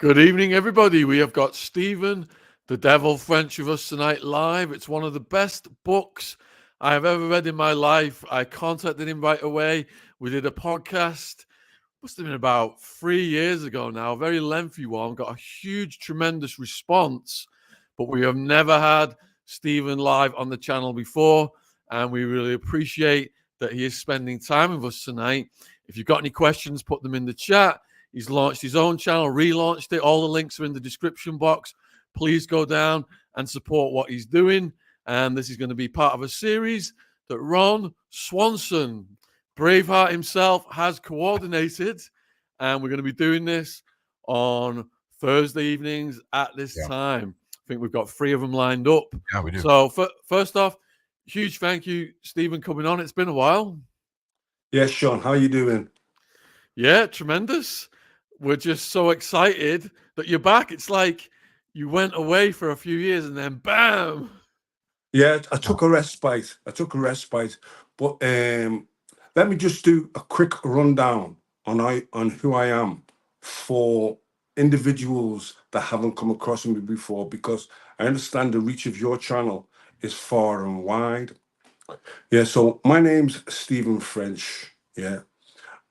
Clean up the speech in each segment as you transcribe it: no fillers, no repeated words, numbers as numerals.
Good evening, everybody. We have got Stephen, the Devil French, with us tonight live. It's one of the best books I have ever read in my life. I contacted him right away. We did a podcast, must have been about 3 years ago now, a very lengthy one. Got a huge, tremendous response, but we have never had Stephen live on the channel before, and we really appreciate that he is spending time with us tonight. If you've got any questions, put them in the chat. He's launched his own channel, relaunched it. All the links are in the description box. Please go down and support what he's doing. And this is going to be part of a series that Ron Swanson, Braveheart himself, has coordinated. And we're going to be doing this on Thursday evenings at this time. I think we've got 3 of them lined up. Yeah, we do. So first off, huge thank you, Stephen, coming on. It's been a while. Yes, Sean, how are you doing? Yeah, tremendous. We're just so excited that you're back. It's like you went away for a few years and then bam. Yeah, I took a respite. But let me just do a quick rundown on who I am for individuals that haven't come across me before, because I understand the reach of your channel is far and wide. Yeah, so my name's Stephen French. Yeah,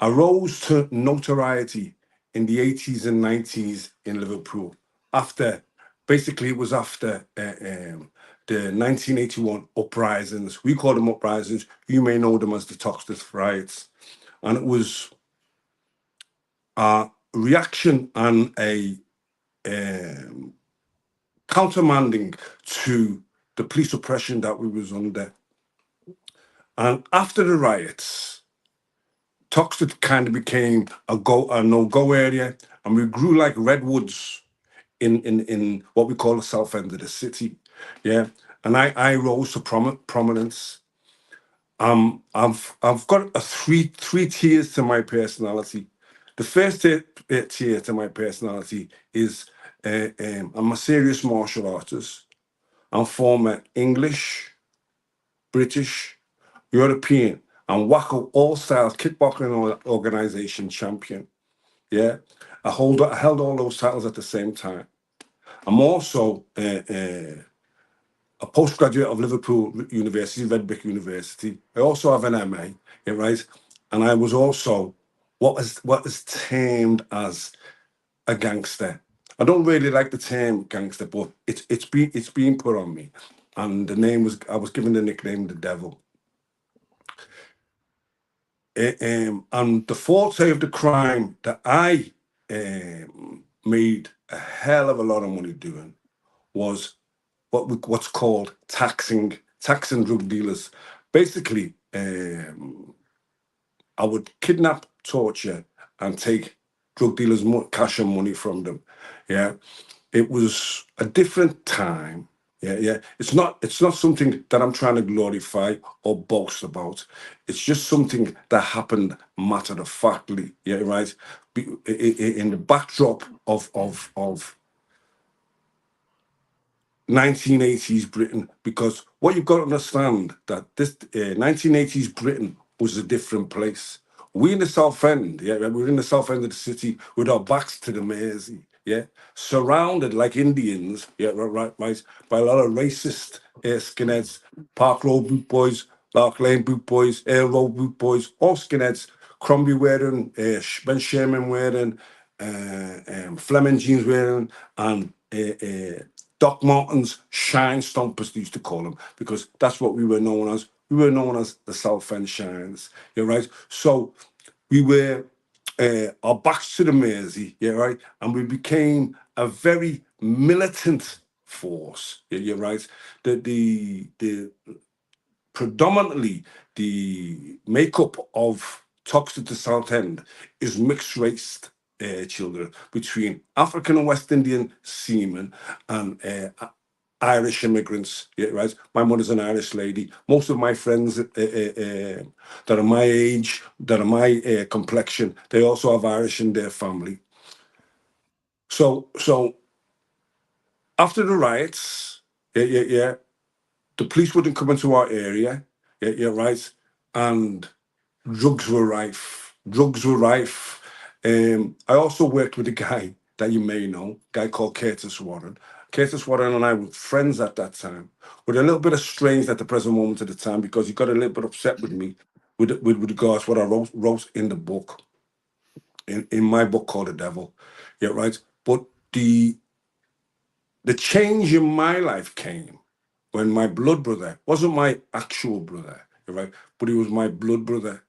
I rose to notoriety in the 80s and 90s in Liverpool. Basically, it was after the 1981 uprisings. We call them uprisings. You may know them as the Toxteth riots. And it was a reaction and a countermanding to the police oppression that we was under. And after the riots, Toxteth kind of became a no-go area, and we grew like redwoods in what we call the south end of the city. Yeah, and I rose to prominence. I've got three tiers to my personality. The first tier to my personality is I'm a serious martial artist. I'm former English, British, European, and Wacko All Styles Kickboxing Organization champion. Yeah, I held all those titles at the same time. I'm also a postgraduate of Liverpool University, Red Brick University. I also have an MA, yeah, right? And I was also what is termed as a gangster. I don't really like the term gangster, but it's being put on me, and I was given the nickname the Devil. And the forte of the crime that I made a hell of a lot of money doing was what's called taxing drug dealers. Basically, I would kidnap, torture, and take drug dealers cash and money from them. Yeah, it was a different time. Yeah. It's not something that I'm trying to glorify or boast about. It's just something that happened matter of factly. Yeah, right. In the backdrop of 1980s Britain, because what you've got to understand that this 1980s Britain was a different place. We in the South End, yeah, we're in the South End of the city with our backs to the Mersey, yeah, surrounded like Indians, yeah, right, by a lot of racist skinheads, Park Road boot boys, Lark Lane boot boys, Air Road boot boys, all skinheads, Crombie wearing, Ben Sherman wearing, Fleming jeans wearing, and Doc Martens shine stompers, they used to call them, because that's what we were known as. We were known as the South End Shines, yeah, right? So we were our backs to the Mersey, yeah, right? And we became a very militant force, yeah, you're right? The predominantly the makeup of Toxteth to South End is mixed race children between African and West Indian seamen and Irish immigrants. Yeah, right. My mother's an Irish lady. Most of my friends that are my age, that are my complexion, they also have Irish in their family. So after the riots, the police wouldn't come into our area. Yeah, right. And drugs were rife. I also worked with a guy that you may know, a guy called Curtis Warren. Curtis Warren and I were friends at that time. We're a little bit estranged at the present moment at the time because he got a little bit upset with me with regards to what I wrote in the book, in my book called The Devil. Yeah, right. But the change in my life came when my blood brother wasn't my actual brother, right? But he was my blood brother.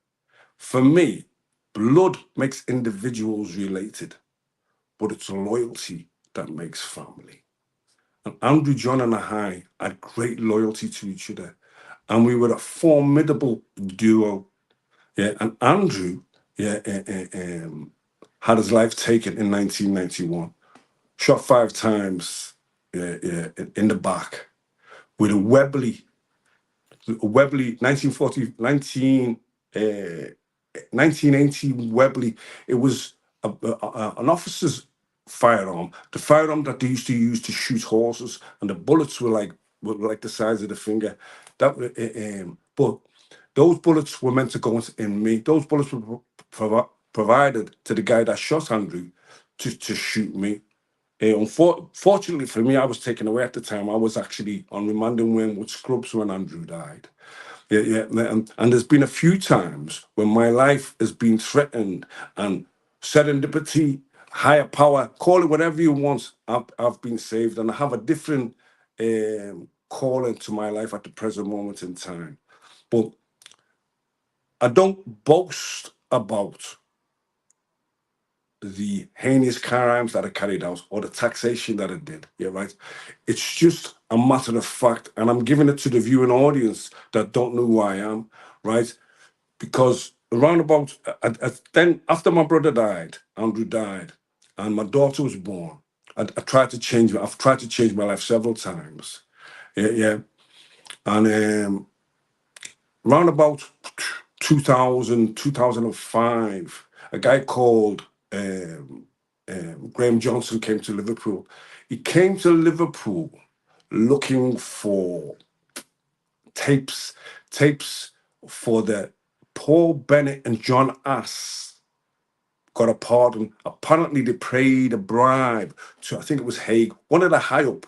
For me, blood makes individuals related, but it's loyalty that makes family. And Andrew, John, and I had great loyalty to each other, and we were a formidable duo. Yeah, and Andrew, yeah, had his life taken in 1991, shot 5 times, in the back with a Webley 1940, 1980 Webley. It was an officer's firearm, the firearm that they used to use to shoot horses, and the bullets were like the size of the finger. But those bullets were meant to go in me. Those bullets were provided to the guy that shot Andrew to shoot me. Unfortunately for me, I was taken away at the time. I was actually on remand in Wormwood Scrubs when Andrew died. Yeah. And there's been a few times when my life has been threatened, and serendipity, higher power, call it whatever you want, I've been saved, and I have a different calling to my life at the present moment in time. But I don't boast about the heinous crimes that I carried out or the taxation that I did. Yeah, right. It's just a matter of fact, and I'm giving it to the viewing audience that don't know who I am, right? Because around about then, after my brother died, Andrew died, and my daughter was born, I tried to change. I've tried to change my life several times. Yeah. And around about 2000, 2005, a guy called Graham Johnson came to Liverpool. He came to Liverpool looking for tapes for the Paul Bennett and John Ass got a pardon. Apparently, they paid a bribe to, I think it was Hague, one of the high up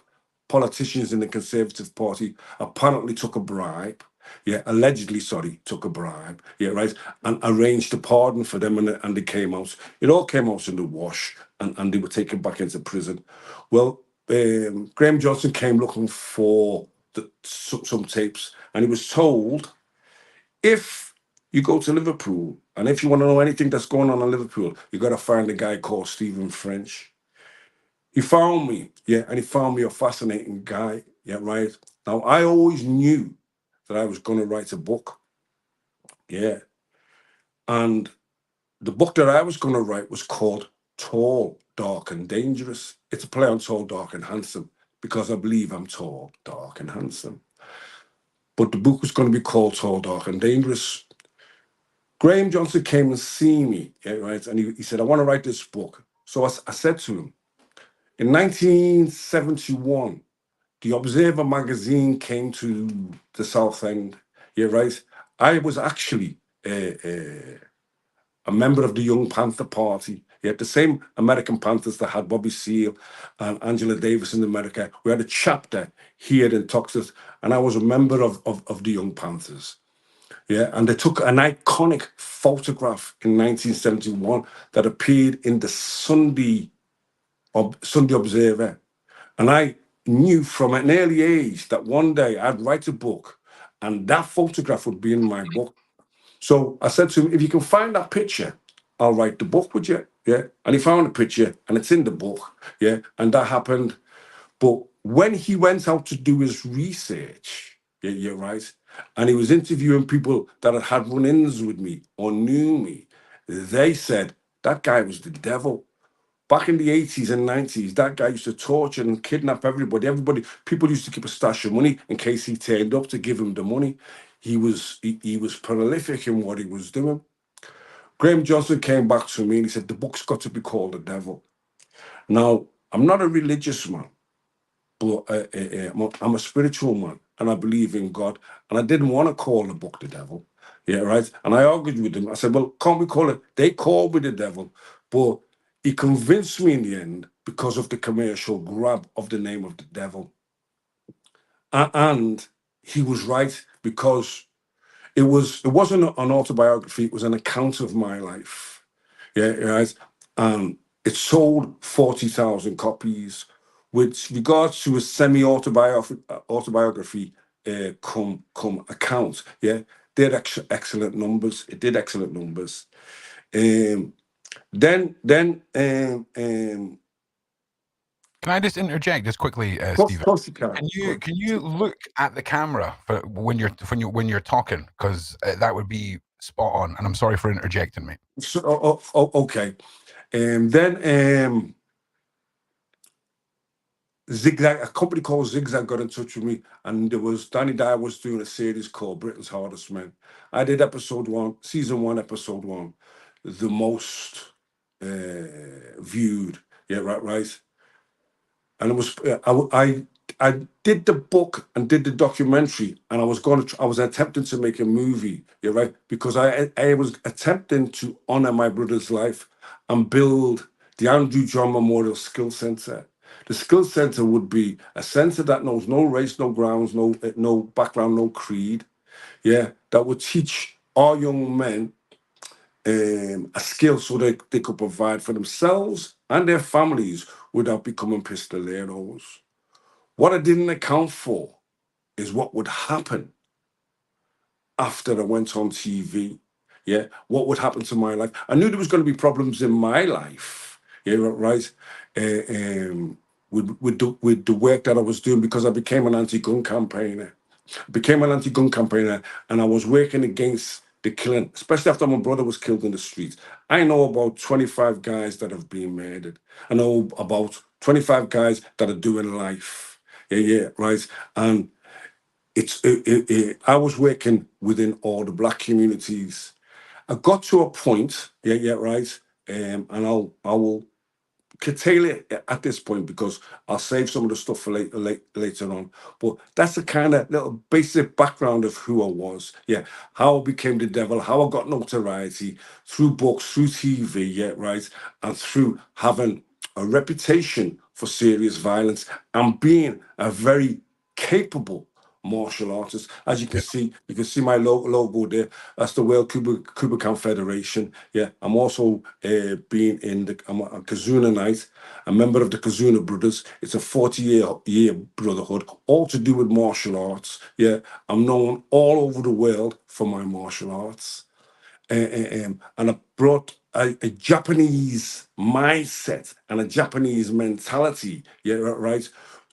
politicians in the Conservative Party. Apparently, took a bribe. Yeah, allegedly, sorry, took a bribe. Yeah, right, and arranged a pardon for them, and they came out. It all came out in the wash, and they were taken back into prison. Well, Graham Johnson came looking for some tapes, and he was told, if you go to Liverpool, and if you want to know anything that's going on in Liverpool, you got to find a guy called Stephen French. He found me, yeah, and he found me a fascinating guy, yeah, right. Now, I always knew that I was going to write a book, yeah, and the book that I was going to write was called Tall, Dark, and Dangerous. It's a play on Tall, Dark, and Handsome, because I believe I'm tall, dark, and handsome. But the book was going to be called Tall, Dark, and Dangerous. Graham Johnson came and see me, yeah, right? And he said, I want to write this book. So I said to him, in 1971, the Observer magazine came to the South End, yeah, right? I was actually a member of the Young Panther Party. He had the same American Panthers that had Bobby Seale and Angela Davis in America. We had a chapter here in Texas, and I was a member of the Young Panthers. Yeah, and they took an iconic photograph in 1971 that appeared in the Sunday Observer. And I knew from an early age that one day I'd write a book and that photograph would be in my book. So I said to him, if you can find that picture, I'll write the book with you. Yeah. And he found the picture and it's in the book. Yeah. And that happened. But when he went out to do his research, yeah, you're right, and he was interviewing people that had run-ins with me or knew me, they said that guy was the devil. Back in the 80s and 90s, that guy used to torture and kidnap everybody. People used to keep a stash of money in case he turned up to give him the money. He was prolific in what he was doing. Graham Johnson came back to me and he said, the book's got to be called The Devil. Now, I'm not a religious man, but I'm a spiritual man and I believe in God. And I didn't want to call the book The Devil. Yeah, right. And I argued with them. I said, well, can't we call it? They called me The Devil, but he convinced me in the end because of the commercial grab of the name of the devil. And he was right, because it wasn't an autobiography, it was an account of my life. Yeah, right. It sold 40,000 copies. With regards to a autobiography, come account, yeah, did excellent numbers. It did excellent numbers. Then Can I just interject just quickly, of Stephen? course you can. Can you look at the camera for when you're talking, because that would be spot on. And I'm sorry for interjecting, mate. So, okay. Then Zigzag, a company called Zigzag got in touch with me, and there was Danny Dyer was doing a series called Britain's Hardest Men. I did season 1, episode 1, the most viewed. Yeah, right. And it was I did the book and did the documentary, and I was attempting to make a movie. Yeah, right, because I was attempting to honor my brother's life and build the Andrew John Memorial Skill Center. The skill center would be a center that knows no race, no grounds, no background, no creed. Yeah, that would teach our young men a skill so they could provide for themselves and their families without becoming pistoleros. What I didn't account for is what would happen after I went on TV. Yeah, what would happen to my life? I knew there was going to be problems in my life. Yeah, right. With the work that I was doing, because I became an anti-gun campaigner. And I was working against the killing, especially after my brother was killed in the streets. I know about 25 guys that have been murdered. I know about 25 guys that are doing life. Yeah, right. And I was working within all the black communities. I got to a point, yeah, right. And I will curtail it at this point, because I'll save some of the stuff for later on. But that's the kind of little basic background of who I was. Yeah, how I became the devil, how I got notoriety through books, through TV, yeah, right, and through having a reputation for serious violence and being a very capable martial artist. As you can see, my logo there. That's the World Kubokan Federation. Yeah, I'm also I'm a Kazuna Knight, a member of the Kazuna Brothers. It's a 40-year brotherhood, all to do with martial arts. Yeah, I'm known all over the world for my martial arts. And I brought a Japanese mindset and a Japanese mentality, yeah, right,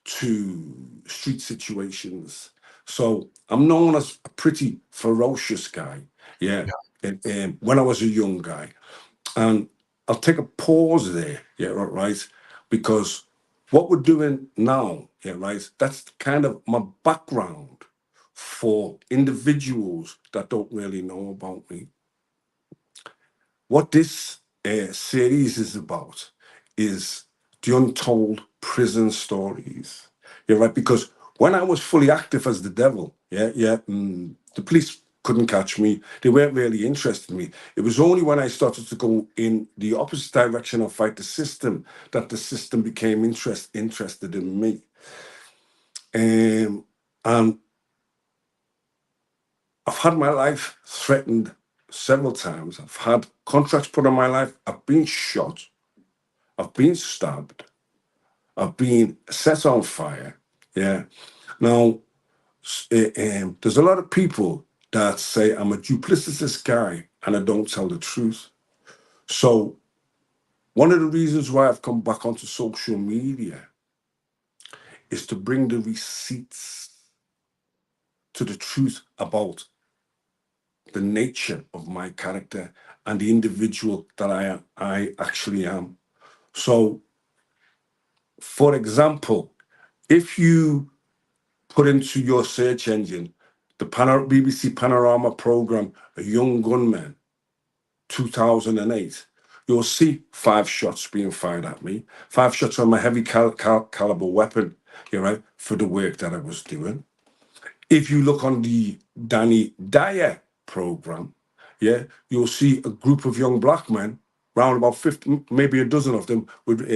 to street situations. So I'm known as a pretty ferocious guy, yeah. And when I was a young guy, and I'll take a pause there, yeah, right, because what we're doing now, yeah, right, that's kind of my background for individuals that don't really know about me. What this series is about is the untold prison stories. You're right, because when I was fully active as the devil, the police couldn't catch me. They weren't really interested in me. It was only when I started to go in the opposite direction and fight the system that the system became interested in me. And I've had my life threatened several times. I've had contracts put on my life. I've been shot. I've been stabbed. I've been set on fire. Yeah. Now, there's a lot of people that say I'm a duplicitous guy and I don't tell the truth. So, one of the reasons why I've come back onto social media is to bring the receipts to the truth about the nature of my character and the individual that I actually am. So, for example, if you put into your search engine the BBC Panorama program, A Young Gunman, 2008, you'll see 5 shots being fired at me, 5 shots from a heavy caliber weapon, right, for the work that I was doing. If you look on the Danny Dyer program, yeah, you'll see a group of young black men round about 50, maybe a dozen of them with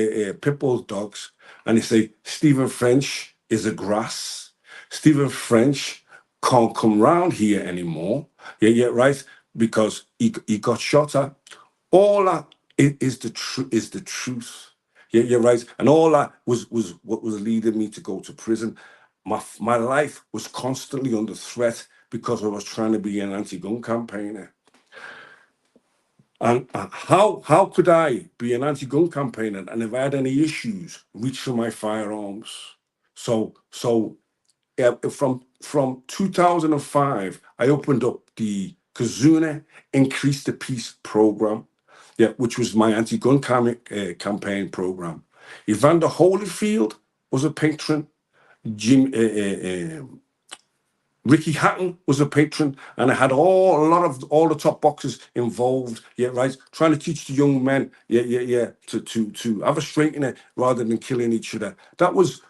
pit bull dogs, and they say Stephen French is a grass. Stephen French can't come round here anymore. Yeah, right, because he got shot at. All that is the truth. Yeah, you're right. And all that was what was leading me to go to prison. My life was constantly under threat because I was trying to be an anti-gun campaigner. And how could I be an anti-gun campaigner and if I had any issues, reach for my firearms? So yeah, from 2005, I opened up the Kazuna Increase the Peace program, yeah, which was my anti-gun campaign program. Evander Holyfield was a patron. Ricky Hatton was a patron, and I had a lot of all the top boxers involved. Yeah, right. Trying to teach the young men, to have a straightener rather than killing each other. That was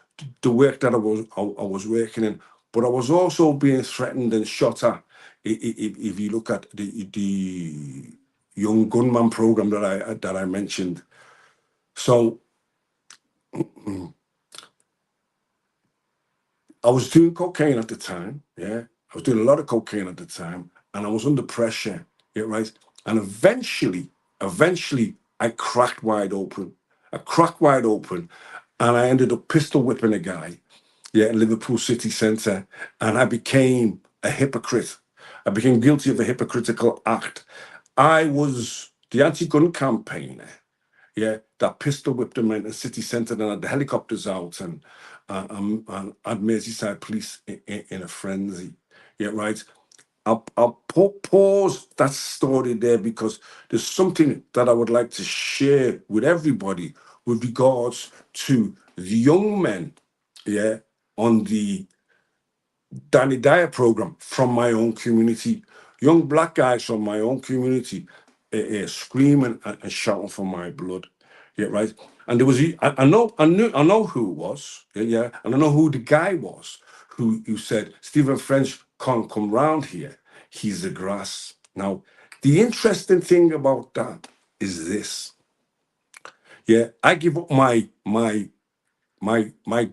the work that I was working in. But I was also being threatened and shot at. If you look at the young gunman program that I mentioned, so I was doing cocaine at the time. Yeah, I was doing a lot of cocaine at the time, and I was under pressure. Yeah, right. And eventually, I cracked wide open. I cracked wide open, and I ended up pistol whipping a guy. Yeah, in Liverpool city centre, and I became a hypocrite. I became guilty of a hypocritical act. I was the anti-gun campaigner, yeah, that pistol whipped them in the city centre and had the helicopters out and had Merseyside police in a frenzy. Yeah, right. I'll pause that story there because there's something that I would like to share with everybody with regards to the young men, yeah, on the Danny Dyer program from my own community, young black guys from my own community, screaming and shouting for my blood. Yeah, right. And there was I know who it was. Yeah, yeah, and I know who the guy was who said Stephen French can't come round here. He's the grass. Now, the interesting thing about that is this. Yeah, I give up my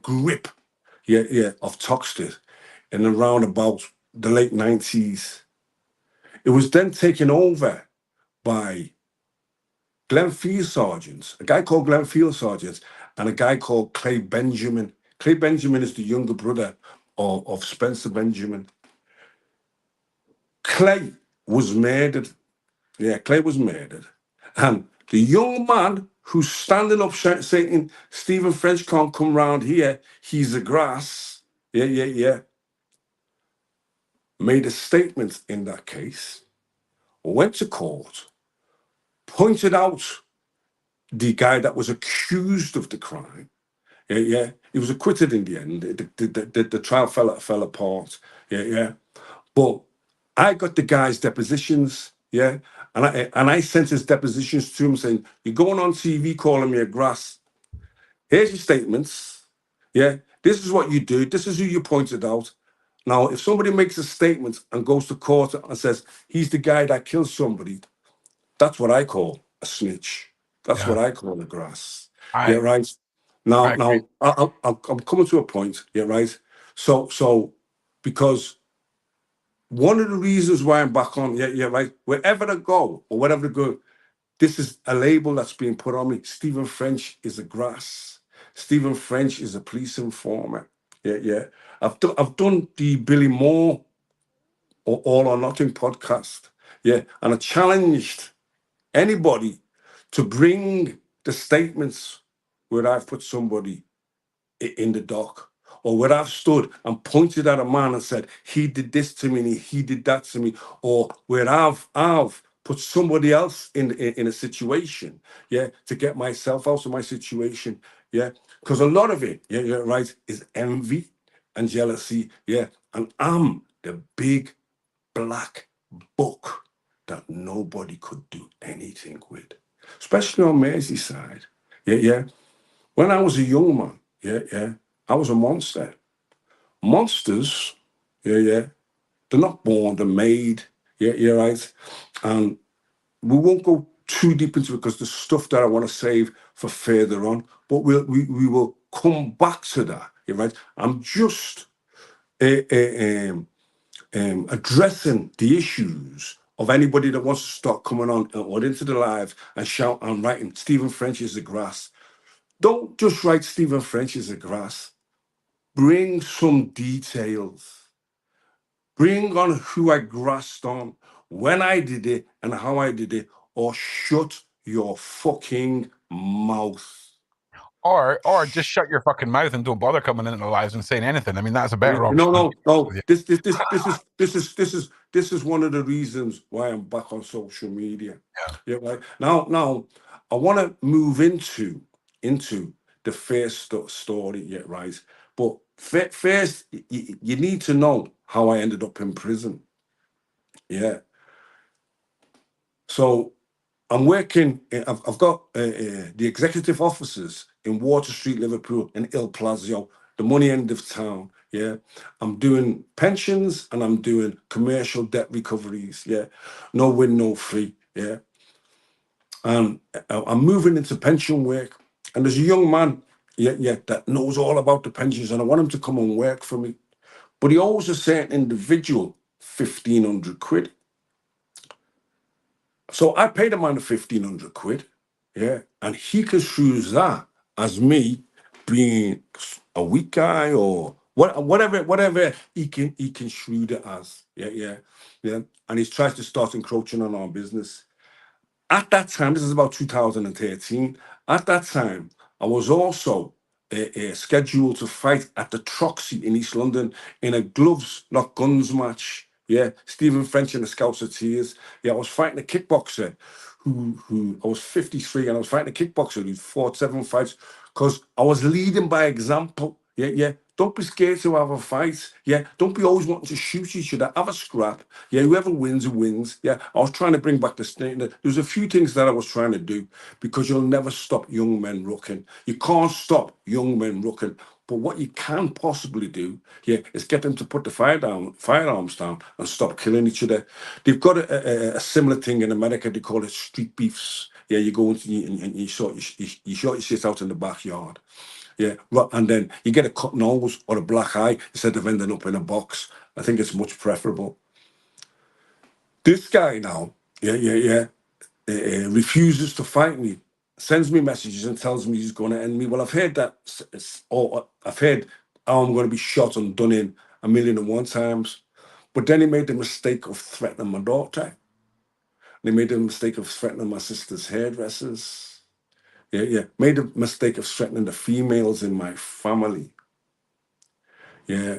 grip, of Toxted in around about the late 90s. It was then taken over by Glenn Field Sergeants, a guy called Glenn Field Sergeants, and a guy called Clay Benjamin. Clay Benjamin is the younger brother of Spencer Benjamin. Clay was murdered. Yeah, Clay was murdered. And the young man who's standing up saying, Stephen French can't come round here, he's a grass. Yeah. Made a statement in that case, went to court, pointed out the guy that was accused of the crime. Yeah. He was acquitted in the end. The trial fell apart. Yeah. But I got the guy's depositions. Yeah. And I sent his depositions to him saying, you're going on TV calling me a grass. Here's your statements. Yeah. This is what you do. This is who you pointed out. Now, if somebody makes a statement and goes to court and says he's the guy that killed somebody, that's what I call a snitch. That's what I call a grass. Yeah, right. Now, I'm coming to a point. Yeah, right. So, because one of the reasons why I'm back on, yeah, right. Wherever I go or whatever I go, this is a label that's being put on me. Stephen French is a grass. Stephen French is a police informer. Yeah. I've done the Billy Moore or All or Nothing podcast. Yeah. And I challenged anybody to bring the statements where I've put somebody in the dock or where I've stood and pointed at a man and said, he did this to me and he did that to me, or where I've put somebody else in a situation, yeah, to get myself out of my situation, yeah, because a lot of it, yeah, right, is envy and jealousy, yeah, and I'm the big black book that nobody could do anything with, especially on Merseyside, yeah. When I was a young man, yeah, I was a monster. Monsters, yeah, they're not born, they're made, yeah, right, and we won't go too deep into it because there's stuff that I want to save for further on. But we will come back to that. Yeah, right. I'm just addressing the issues of anybody that wants to start coming on or into the live and shout and writing Stephen French is the grass. Don't just write Stephen French is the grass. Bring some details. Bring on who I grassed on, when I did it, and how I did it, or shut your fucking mouth. Or just shut your fucking mouth and don't bother coming into the lives and saying anything. I mean, that's a better option. No. This is one of the reasons why I'm back on social media. Yeah, right. Now I want to move into the first story. Yeah, right. But first, you need to know how I ended up in prison. Yeah. So I'm working. I've got the executive offices in Water Street, Liverpool, and Il Plazio, the money end of town. Yeah, I'm doing pensions and I'm doing commercial debt recoveries. Yeah, no win, no fee. Yeah, and I'm moving into pension work. And there's a young man, that knows all about the pensions, and I want him to come and work for me. But he owes a certain individual 1,500 quid. So I paid him under 1,500 quid, yeah, and he construes that as me being a weak guy or whatever he can construe it as, yeah. And he tries to start encroaching on our business. At that time, this is about 2013. At that time, I was also scheduled to fight at the Troxy in East London in a gloves, not guns match. Yeah, Stephen French and the Scouts of Tears. Yeah, I was fighting a kickboxer who I was 53 and I was fighting a kickboxer who fought 7 fights because I was leading by example. Yeah. Don't be scared to have a fight. Yeah. Don't be always wanting to shoot each other. Have a scrap. Yeah. Whoever wins, wins. Yeah. I was trying to bring back the standard. There's a few things that I was trying to do because you'll never stop young men rucking. You can't stop young men rucking. But what you can possibly do, is get them to put the firearms down and stop killing each other. They've got a similar thing in America. They call it street beefs. Yeah, you go into and you sort your shit out in the backyard. Yeah, and then you get a cut nose or a black eye instead of ending up in a box. I think it's much preferable. This guy now, refuses to fight me, sends me messages and tells me he's going to end me. Well, I've heard that, or I've heard how I'm going to be shot and done in 1,000,001 times. But then he made the mistake of threatening my daughter. They made the mistake of threatening my sister's hairdressers. Yeah. Made the mistake of threatening the females in my family. Yeah.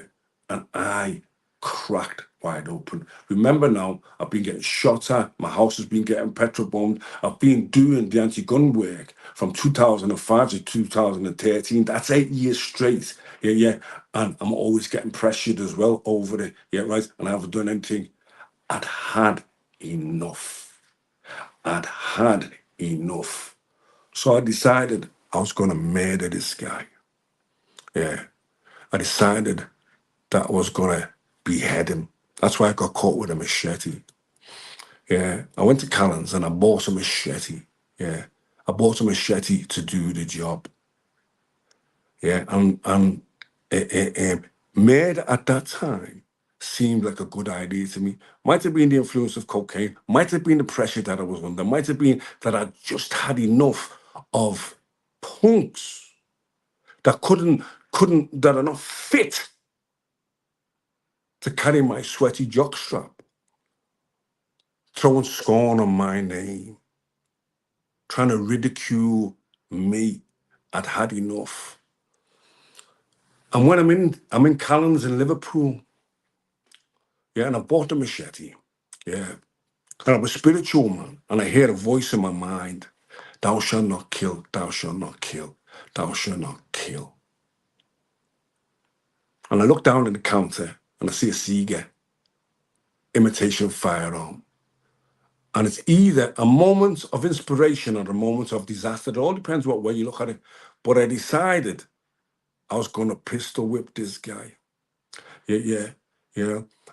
And I cracked wide open. Remember now, I've been getting shot at. My house has been getting petrol bombed. I've been doing the anti-gun work from 2005 to 2013. That's 8 years straight. Yeah. And I'm always getting pressured as well over it. Yeah, right. And I haven't done anything. I'd had enough. So I decided I was going to murder this guy. Yeah. I decided that I was going to behead him. That's why I got caught with a machete. Yeah. I went to Callans and I bought a machete. Yeah. I bought a machete to do the job. Yeah. And murder at that time seemed like a good idea to me. Might have been the influence of cocaine, might have been the pressure that I was under, might have been that I just had enough of punks that that are not fit to carry my sweaty jockstrap, throwing scorn on my name, trying to ridicule me. I'd had enough. And when I'm in Callans in Liverpool, yeah, and I bought a machete, yeah. And I'm a spiritual man, and I hear a voice in my mind, thou shalt not kill, thou shalt not kill, thou shalt not kill. And I look down at the counter, and I see a Sieger imitation firearm. And it's either a moment of inspiration or a moment of disaster. It all depends what way you look at it. But I decided I was going to pistol whip this guy. Yeah.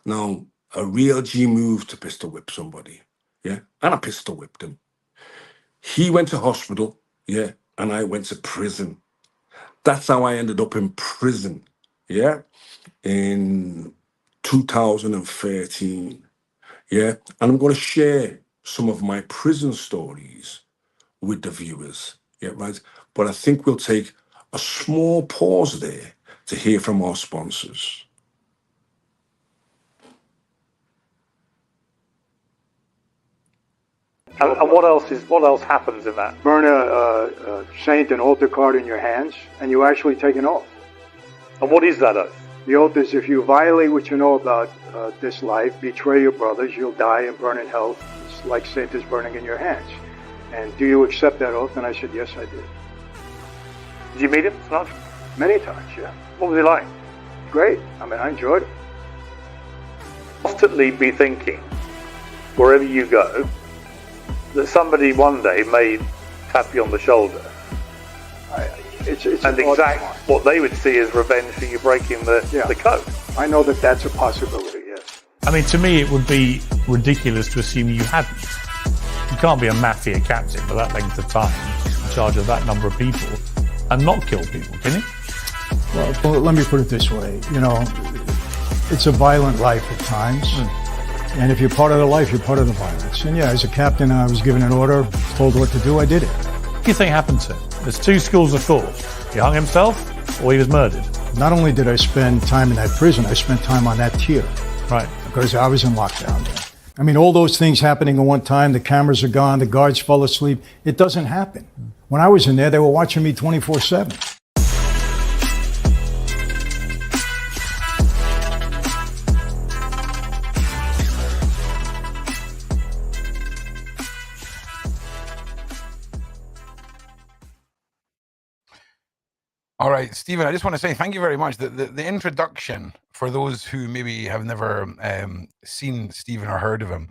Now, a real G move to pistol whip somebody. Yeah. And I pistol whipped him. He went to hospital, yeah, and I went to prison. That's how I ended up in prison, yeah, in 2013, yeah. And I'm going to share some of my prison stories with the viewers, yeah, right. But I think we'll take a small pause there to hear from our sponsors. And what else happens in that? Burn a saint and altar card in your hands, and you actually take an oath. And what is that oath? The oath is if you violate what you know about this life, betray your brothers, you'll die and burn in hell. It's like Saint is burning in your hands. And do you accept that oath? And I said, yes, I did. Did you meet him tonight? Many times, yeah. What was he like? Great. I mean, I enjoyed it. Constantly be thinking, wherever you go, that somebody one day may tap you on the shoulder It's and exact what they would see as revenge for you breaking the code. I know that that's a possibility, yes. I mean, to me, it would be ridiculous to assume you hadn't. You can't be a mafia captain for that length of time, in charge of that number of people, and not kill people, can you? Well, let me put it this way. You know, it's a violent life at times. And if you're part of the life, you're part of the violence. And yeah, as a captain, I was given an order, told what to do, I did it. What do you think happened to him? There's two schools of thought. He hung himself, or he was murdered. Not only did I spend time in that prison, I spent time on that tier. Right. Because I was in lockdown there. I mean, all those things happening at one time, the cameras are gone, the guards fell asleep. It doesn't happen. When I was in there, they were watching me 24/7. All right, Stephen, I just want to say thank you very much. The introduction, for those who maybe have never seen Stephen or heard of him,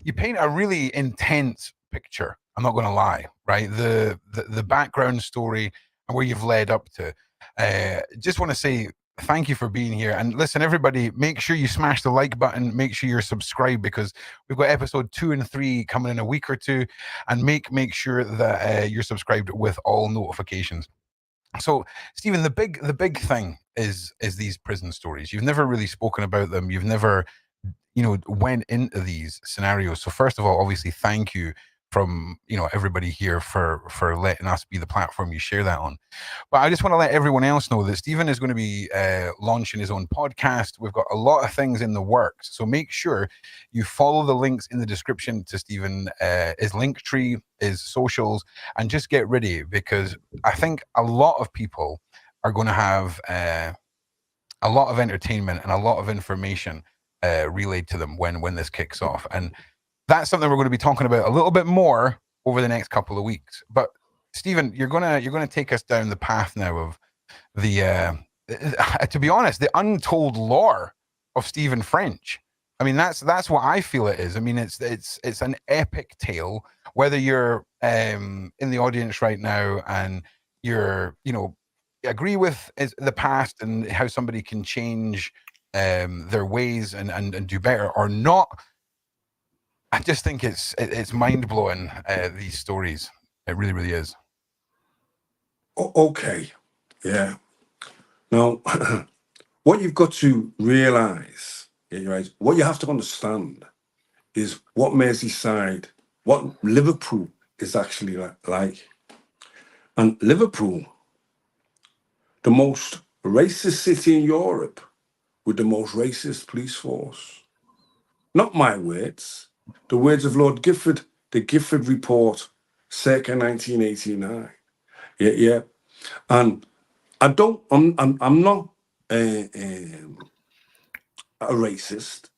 you paint a really intense picture. I'm not going to lie, right? The background story and where you've led up to. Just want to say thank you for being here. And listen, everybody, make sure you smash the like button. Make sure you're subscribed, because we've got episode 2 and 3 coming in a week or two. And make sure that you're subscribed with all notifications. So, Stephen, the big thing is these prison stories. You've never really spoken about them. You've never, went into these scenarios. So, first of all, obviously, thank you from everybody here for letting us be the platform you share that on. But I just want to let everyone else know that Stephen is going to be launching his own podcast. We've got a lot of things in the works, so make sure you follow the links in the description to Stephen, his Linktree, his socials, and just get ready, because I think a lot of people are going to have a lot of entertainment and a lot of information relayed to them when this kicks off. And that's something we're going to be talking about a little bit more over the next couple of weeks. But Stephen, you're gonna take us down the path now of the to be honest, the untold lore of Stephen French. I mean, that's what I feel it is. I mean, it's an epic tale. Whether you're in the audience right now and you're agree with the past and how somebody can change their ways and do better or not. I just think it's mind-blowing, these stories. It really, really is. Okay, yeah. Now, what you've got to realize, right, what you have to understand is what Merseyside, what Liverpool is actually like. And Liverpool, the most racist city in Europe with the most racist police force. Not my words. The words of Lord Gifford, the Gifford Report, circa 1989. Yeah. And I'm not a racist.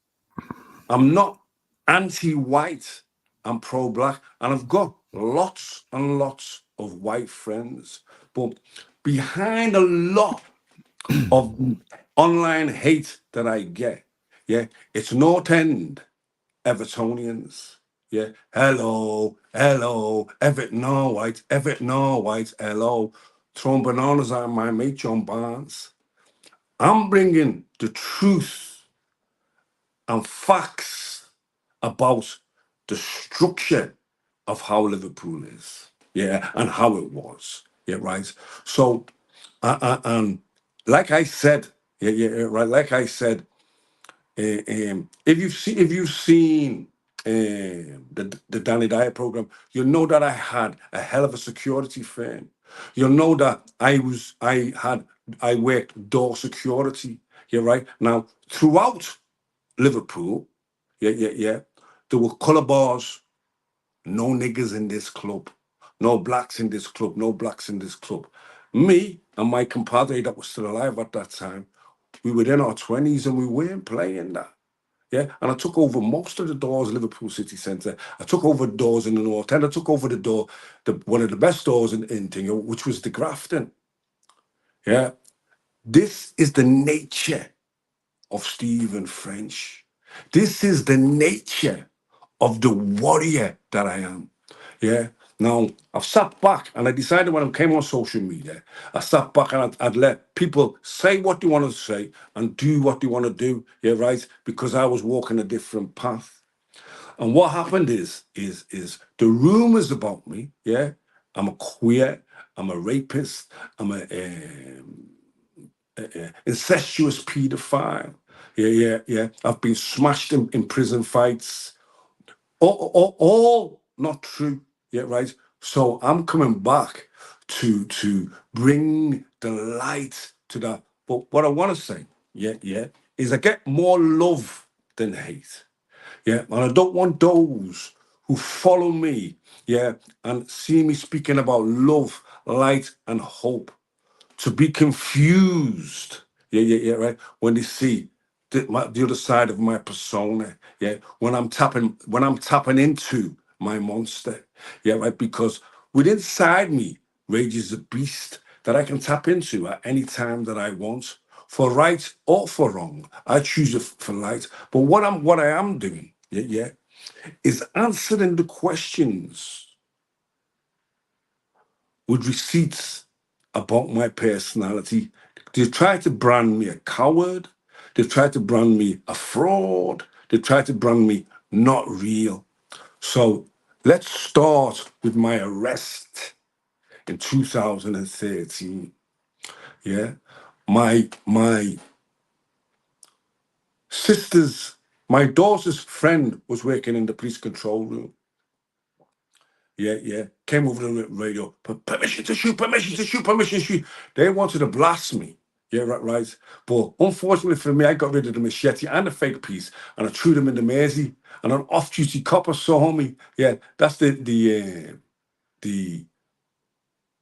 I'm not anti-white. I'm pro-black. And I've got lots and lots of white friends. But behind a lot of online hate that I get, yeah, it's North End Evertonians. Yeah. Hello. Everett Norwhite. Hello. Throwing bananas at my mate John Barnes. I'm bringing the truth and facts about the structure of how Liverpool is, yeah, and how it was, yeah, right. So, like I said, right, like I said, if you've seen the Danny Dyer program, you'll know that I had a hell of a security firm. You'll know that I worked door security. Yeah, right. Now throughout Liverpool, there were colour bars. No niggers in this club. No blacks in this club. No blacks in this club. Me and my compadre that was still alive at that time, we were in our 20s and we weren't playing that. Yeah, and I took over most of the doors, Liverpool City Centre. I took over doors in the North End. I took over the door, one of the best doors in Tingo, which was the Grafton. Yeah, this is the nature of Stephen French. This is the nature of the warrior that I am. Yeah. Now, I've sat back and I decided when I came on social media, I sat back and I'd let people say what they want to say and do what they want to do. Yeah, right? Because I was walking a different path. And what happened is the rumors about me, yeah, I'm a queer, I'm a rapist, I'm a incestuous pedophile. Yeah. I've been smashed in prison fights. All not true. Yeah, right. So I'm coming back to bring the light to that. But what I want to say, is I get more love than hate. Yeah, and I don't want those who follow me, and see me speaking about love, light, and hope to be confused. Right. When they see the other side of my persona. Yeah, when I'm tapping into my monster. Yeah, right. Because within inside me rages a beast that I can tap into at any time that I want, for right or for wrong. I choose it for light. But what I am doing, is answering the questions with receipts about my personality. They try to brand me a coward. They try to brand me a fraud. They try to brand me not real. So let's start with my arrest in 2013. Yeah. My my daughter's friend was working in the police control room. Yeah. Came over the radio, permission to shoot, permission to shoot, permission to shoot. They wanted to blast me. Yeah, right. But unfortunately for me, I got rid of the machete and the fake piece, and I threw them in the Mersey. And an off-duty copper saw me. Yeah, that's the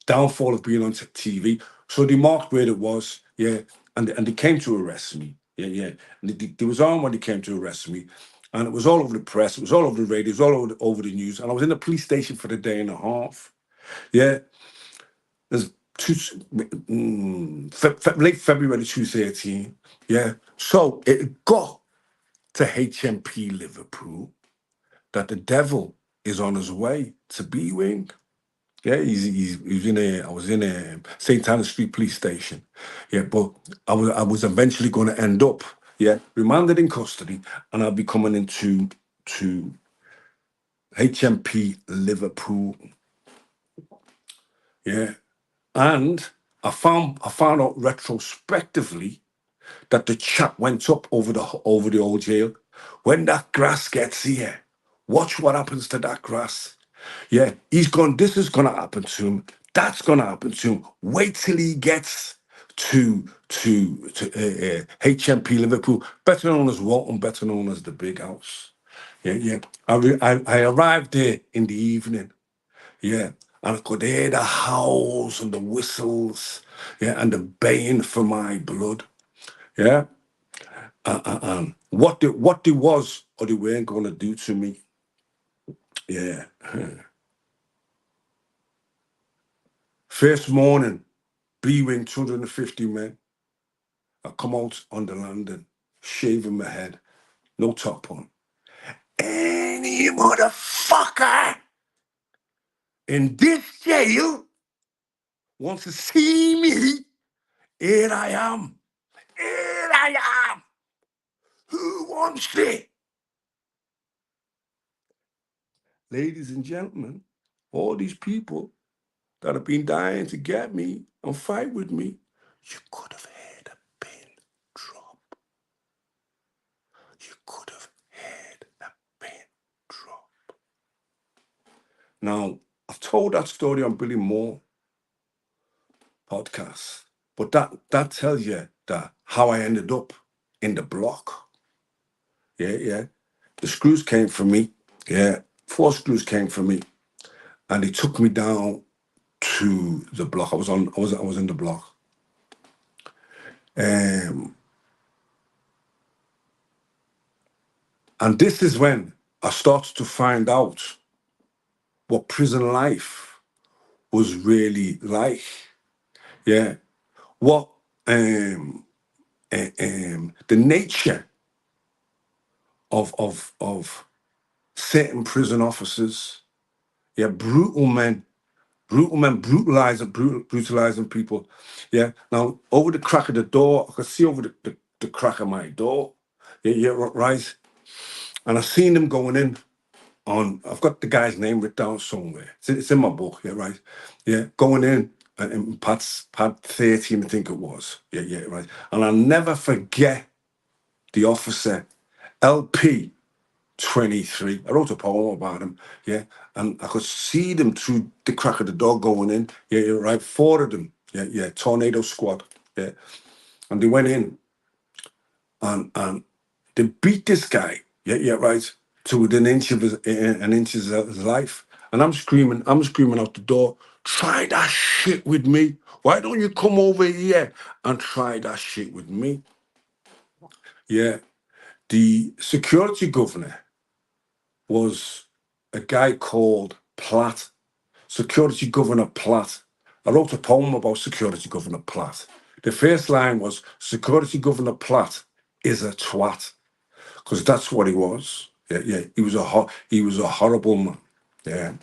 downfall of being on TV. So they marked where it was. Yeah, and they came to arrest me. Yeah. And they was on when they came to arrest me. And it was all over the press, it was all over the radio, it was all over the news. And I was in the police station for a day and a half. Yeah. There's late February 2018. Yeah. So it got to HMP Liverpool that the devil is on his way to B-Wing. Yeah, he's in I was in a St. Anna Street police station. Yeah, but I was eventually going to end up, remanded in custody, and I'll be coming into HMP Liverpool. Yeah. And I found out retrospectively that the chat went up over the old jail. When that grass gets here, watch what happens to that grass. Yeah, he's gone. This is gonna happen to him. That's gonna happen to him. Wait till he gets to HMP Liverpool, better known as Walton, better known as the Big House. Yeah. I arrived there in the evening. Yeah. And I could hear the howls and the whistles, and the baying for my blood. Yeah. What they was or they weren't going to do to me. Yeah. First morning, B-Wing, 250 men. I come out on the landing, shaving my head, no top on. Any motherfucker in this jail wants to see me, here I am. Here I am. Who wants it? ladies and gentlemen, all these people that have been dying to get me and fight with me, you could have heard a pin drop. You could have heard a pin drop. Now, I've told that story on Billy Moore podcast, but that tells you that how I ended up in the block. Yeah. The screws came for me. Yeah, 4 screws came for me, and they took me down to the block. I was in the block. And this is when I started to find out what prison life was really like. Yeah, what the nature of certain prison officers. Yeah, brutal men brutalizing people. Yeah. Now, over the crack of the door, I could see over the crack of my door. Yeah, right. And I seen them going in on, I've got the guy's name written down somewhere. It's in my book, yeah, right. Yeah, going in and pad 13, I think it was. Yeah, right. And I'll never forget the officer, LP 23. I wrote a poem about him, yeah, and I could see them through the crack of the door going in. Yeah, you're right. 4 of them, yeah, tornado squad, yeah, and they went in and they beat this guy, yeah, right, to within an inch of his life. And I'm screaming out the door, try that shit with me. Why don't you come over here and try that shit with me? Yeah, the security governor was a guy called Platt, Security Governor Platt. I wrote a poem about Security Governor Platt. The first line was, Security Governor Platt is a twat, because that's what he was. Yeah, he was a horrible man. Yeah.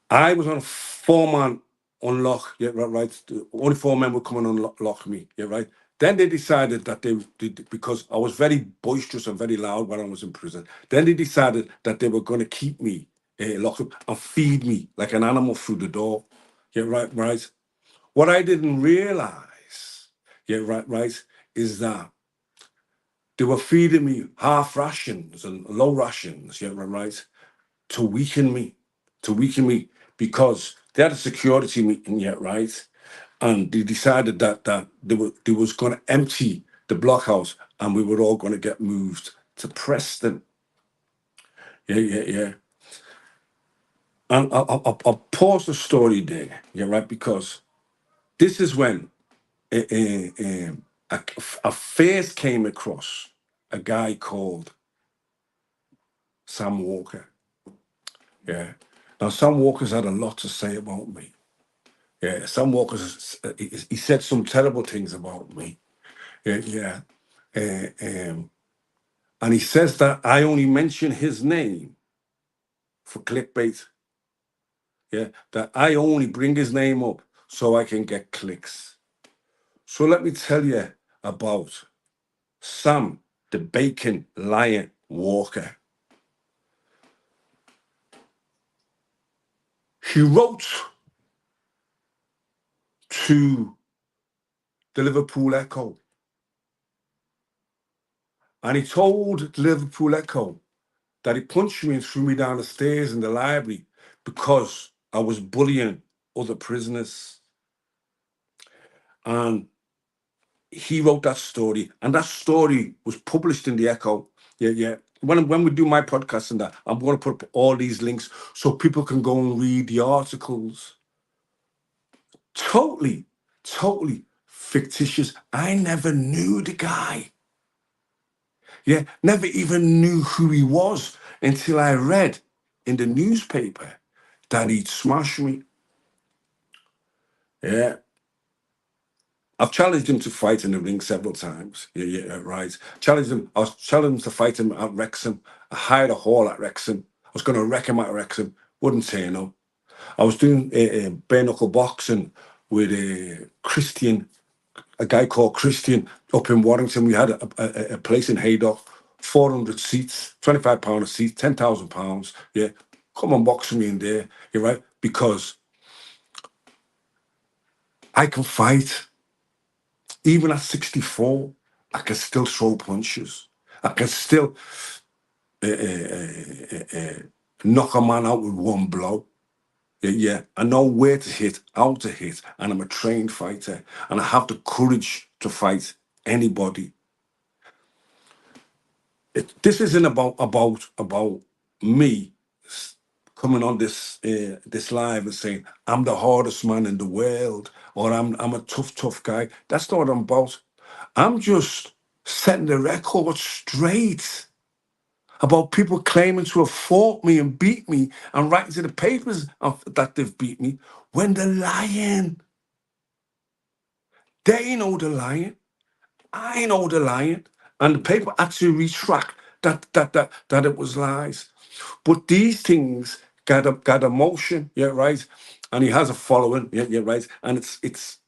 I was on a 4-man unlock. Yeah, right. Only 4 men would come and unlock me. Yeah, right. Then they decided that they did, because I was very boisterous and very loud when I was in prison. Then they decided that they were going to keep me locked up and feed me like an animal through the door. Yeah, right. What I didn't realize, yeah, right, is that they were feeding me half rations and low rations, yeah, right, to weaken me, because they had a security meeting, yeah, right, and they decided that they was going to empty the blockhouse and we were all going to get moved to Preston. Yeah. And I'll pause the story there, yeah, right, because this is when I first came across a guy called Sam Walker. Yeah. Now, Sam Walker's had a lot to say about me. Yeah, Sam Walker's, he said some terrible things about me. Yeah. And he says that I only mention his name for clickbait. Yeah, that I only bring his name up so I can get clicks. So let me tell you about Sam the Bacon Lion Walker. He wrote to the Liverpool Echo, and he told the Liverpool Echo that he punched me and threw me down the stairs in the library because I was bullying other prisoners. And he wrote that story, and that story was published in the Echo. Yeah. When we do my podcast and that, I'm going to put up all these links so people can go and read the articles. Totally fictitious. I never knew the guy. Yeah, never even knew who he was until I read in the newspaper that he'd smashed me. Yeah. I've challenged him to fight in the ring several times. Yeah, right. I was challenging him to fight him at Wrexham. I hired a hall at Wrexham. I was going to wreck him at Wrexham. Wouldn't say no. I was doing bare knuckle boxing with a guy called Christian up in Warrington. We had a place in Haydock 400 seats, £25 a seat, £10,000. Yeah, come and box me in there. You're right, because I can fight. Even at 64, I can still throw punches. I can still knock a man out with one blow. Yeah, I know where to hit, how to hit, and I'm a trained fighter, and I have the courage to fight anybody. This isn't about me coming on this live and saying I'm the hardest man in the world, or I'm a tough guy. That's not what I'm about. I'm just setting the record straight about people claiming to have fought me and beat me and writing to the papers that they've beat me when they're lying. They know they're lying. I know they're lying. And the paper actually retract that it was lies. But these things got emotion, yeah, right? And he has a following, yeah, right? And it's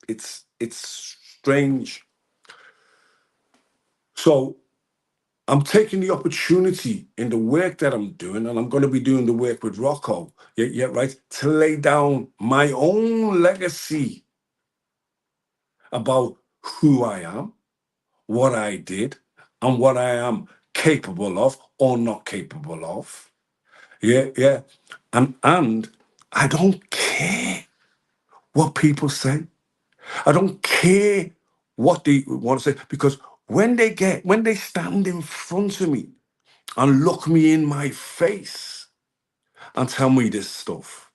strange. So I'm taking the opportunity in the work that I'm doing, and I'm going to be doing the work with Rocco, yeah, right, to lay down my own legacy about who I am, what I did, and what I am capable of or not capable of. Yeah. And I don't care what people say. I don't care what they want to say, because when they stand in front of me and look me in my face and tell me this stuff,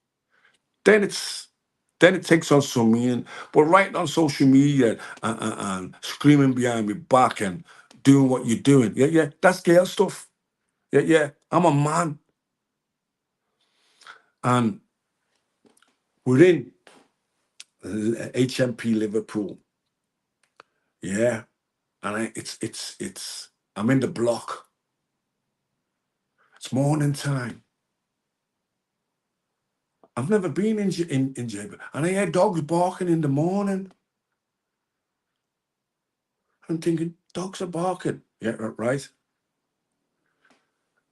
then it takes on some meaning. But right on social media and screaming behind my back and doing what you're doing, yeah, that's girl stuff. Yeah, I'm a man. And we're in HMP Liverpool. Yeah. And I'm in the block. It's morning time. I've never been in jail, and I hear dogs barking in the morning. I'm thinking, dogs are barking. Yeah, right.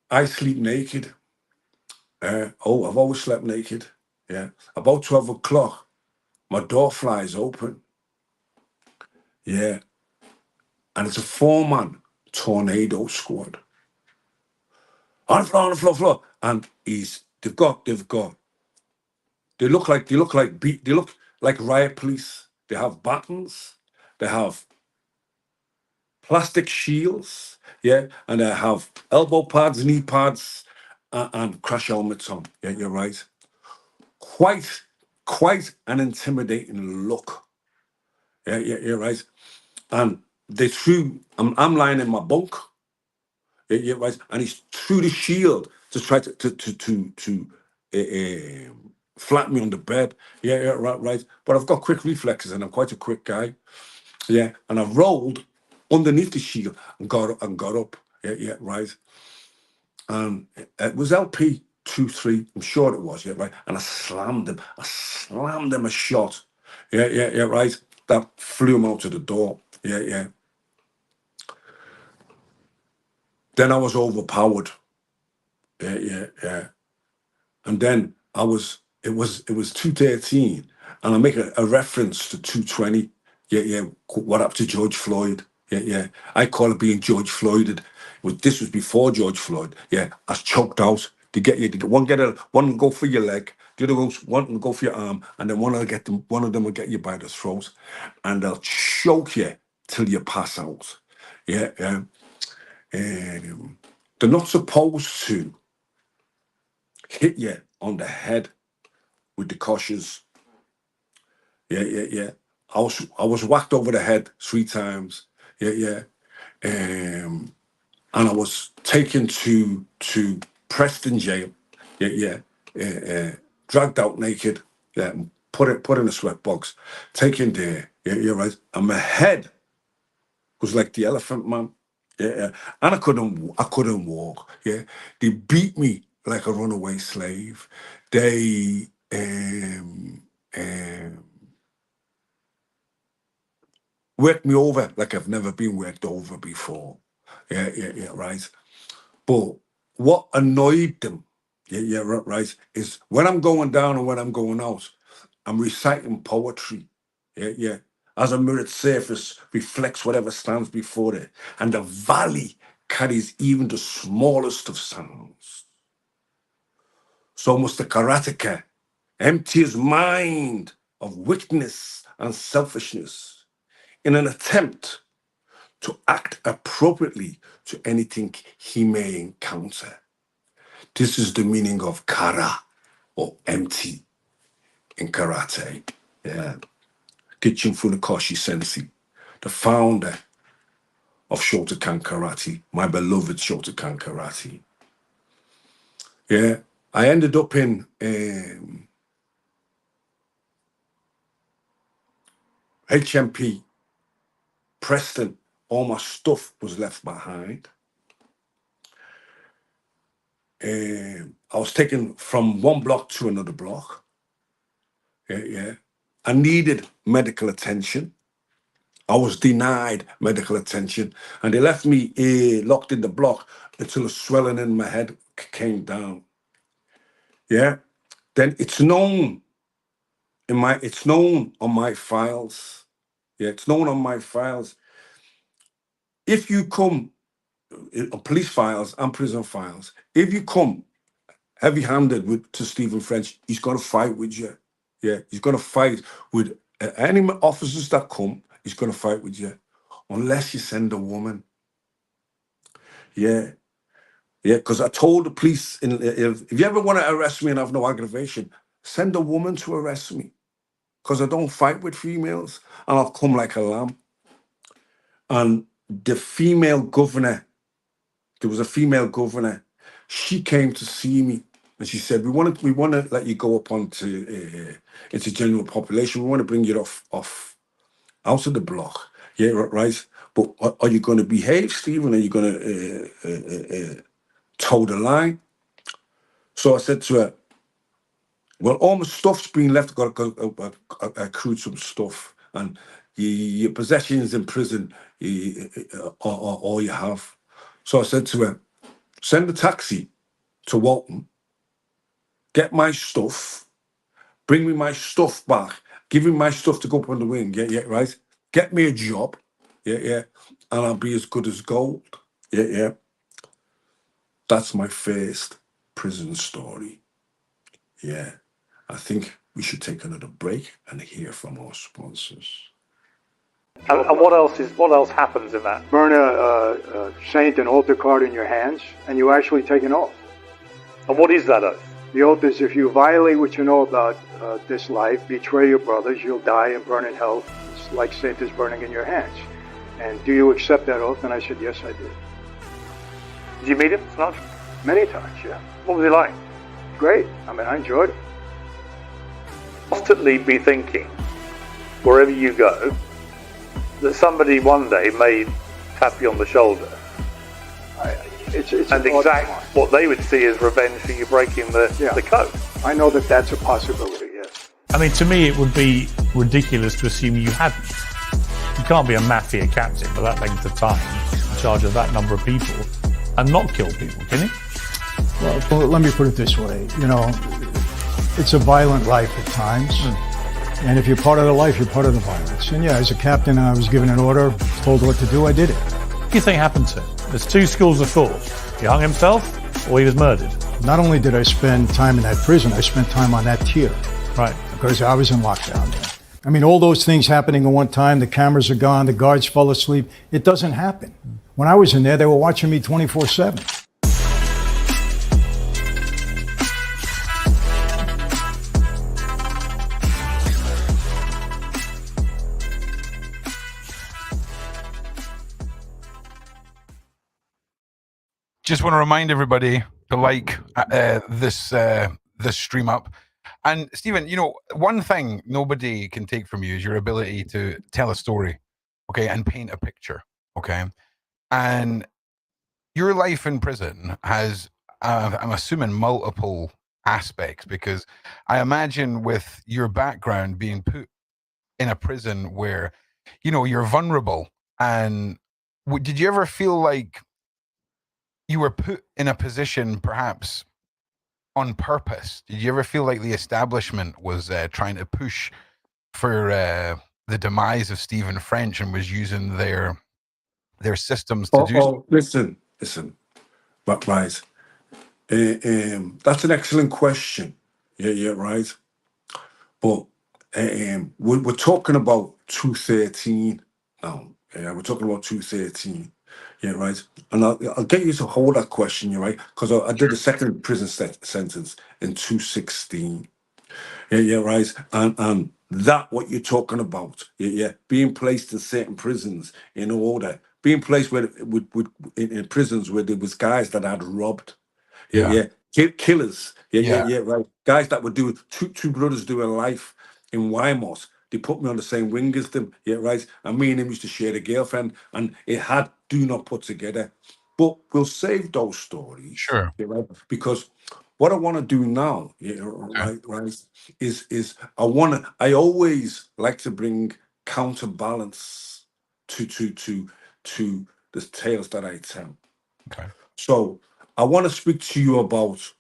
I sleep naked. I've always slept naked. Yeah. About 12 o'clock, my door flies open. Yeah. And it's a 4-man tornado squad. On the floor. And they look like riot police. They have batons. They have plastic shields, yeah, and they have elbow pads, knee pads, and crash helmets on. Yeah, you're right. Quite an intimidating look. Yeah, you're right. And they threw. I'm lying in my bunk. Yeah, you're right. And he threw the shield to try to flatten me on the bed. Yeah, right. But I've got quick reflexes, and I'm quite a quick guy. Yeah, and I rolled underneath the shield and got up. Yeah, right. And it was LP 2-3. I'm sure it was. Yeah, right. And I slammed him a shot. Yeah, right. That flew him out of the door. Yeah. Then I was overpowered. Yeah. And then it was 2:13, and I make a reference to 2:20. Yeah. What happened to George Floyd? Yeah. I call it being George Floyded. This was before George Floyd. Yeah, I was choked out. One go for your leg, the other one go for your arm, and then one of them will get you by the throat, and they'll choke you till you pass out. Yeah. They're not supposed to hit you on the head with the cautious. Yeah. I was whacked over the head 3 times. Yeah. And I was taken to Preston jail. Yeah. Dragged out naked. Yeah. Put in a sweatbox. Taken there. Yeah, right. And my head was like the Elephant Man. Yeah. And I couldn't walk. Yeah. They beat me like a runaway slave. They worked me over like I've never been worked over before. Yeah, right. But what annoyed them, right, is when I'm going down and when I'm going out, I'm reciting poetry. Yeah. As a mirrored surface reflects whatever stands before it, and the valley carries even the smallest of sounds. So must the karateka empty his mind of wickedness and selfishness in an attempt to act appropriately to anything he may encounter. This is the meaning of kara, or empty, in karate. Yeah. Gichin Funakoshi Sensei, the founder of Shotokan Karate, my beloved Shotokan Karate. Yeah. I ended up in HMP, Preston. All my stuff was left behind. I was taken from one block to another block. Yeah. I needed medical attention. I was denied medical attention, and they left me locked in the block until the swelling in my head came down. Yeah. Then it's known on my files. Yeah, it's known on my files. If you come police files and prison files, if you come heavy-handed to Stephen French, he's going to fight with you. Yeah, he's going to fight with any officers that come. He's going to fight with you, unless you send a woman. Yeah, because I told the police, if you ever want to arrest me and have no aggravation, send a woman to arrest me, because I don't fight with females, and I'll come like a lamb. And the female governor, there was a female governor, she came to see me, and she said, we want to let you go up onto into general population. We want to bring you off out of the block. Yeah, right. But are you going to behave, Stephen? Are you going to toe the line? So I said to her, well, all my stuff's been left. I accrued some stuff, and your possessions in prison are all you have. So I said to her, send a taxi to Walton, get my stuff, bring me my stuff back, give me my stuff to go up on the wing. Yeah, right. Get me a job. Yeah, and I'll be as good as gold. Yeah. That's my first prison story. Yeah. I think we should take another break and hear from our sponsors. And what else happens in that? Burn a saint and altar card in your hands, and you actually take an oath. And what is that oath? The oath is, if you violate what you know about this life, betray your brothers, you'll die and burn in hell. It's like Saint is burning in your hands. And do you accept that oath? And I said, yes, I did. Did you meet him, Snodge? Many times, yeah. What was he like? Great. I mean, I enjoyed it. Constantly be thinking, wherever you go, that somebody one day may tap you on the shoulder. It's and exact what they would see as revenge for you breaking the code. I know that that's a possibility, yes. I mean, to me, it would be ridiculous to assume you hadn't. You can't be a mafia captain for that length of time, in charge of that number of people, and not kill people, can you? Well, let me put it this way. It's a violent life at times. And if you're part of the life, you're part of the violence. And yeah, as a captain, I was given an order, told what to do, I did it. What do you think happened to him? There's two schools of thought. He hung himself, or he was murdered. Not only did I spend time in that prison, I spent time on that tier. Right. Because I was in lockdown there. I mean, all those things happening at one time, the cameras are gone, the guards fell asleep. It doesn't happen. When I was in there, they were watching me 24/7. Just want to remind everybody to like this stream up. And Stephen, one thing nobody can take from you is your ability to tell a story, okay, and paint a picture, okay? And your life in prison has, I'm assuming, multiple aspects, because I imagine with your background being put in a prison where, you're vulnerable, and did you ever feel like you were put in a position perhaps on purpose. Did you ever feel like the establishment was trying to push for the demise of Stephen French and was using their systems to do so? Listen, but right. That's an excellent question. Yeah, right. But we're talking about 213 now. Yeah, we're talking about 213. Yeah, right. And I'll get you to hold that question, you're right, because I did a second prison sentence in 216. Yeah, right. And that what you're talking about. Yeah, being placed in certain prisons in order, being placed in prisons where there was guys that had robbed. Yeah. Killers. Yeah, right. Guys that were doing two brothers doing life in Weymouth. They put me on the same wing as them. Yeah, right. And me and him used to share a girlfriend, and it had do not put together. But we'll save those stories. Sure. Yeah, right. Because what I want to do now, yeah, right, is I always like to bring counterbalance to the tales that I tell. Okay. So I want to speak to you about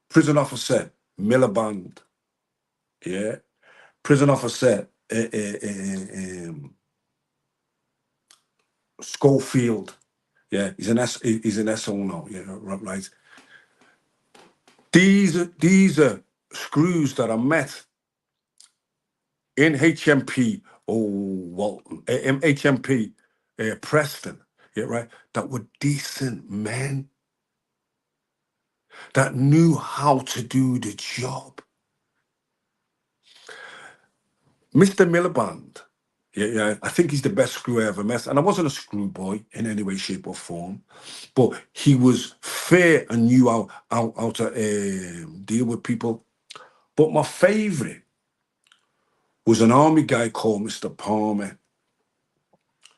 prison officer Miliband. Yeah, prison officer Schofield. Yeah, he's an SO now. Yeah, right. These are screws that I met in HMP Walton, HMP Preston. Yeah, right. That were decent men that knew how to do the job. Mr. Miliband, yeah, I think he's the best screw I ever met. And I wasn't a screw boy in any way, shape, or form, but he was fair and knew how to deal with people. But my favorite was an army guy called Mr. Palmer.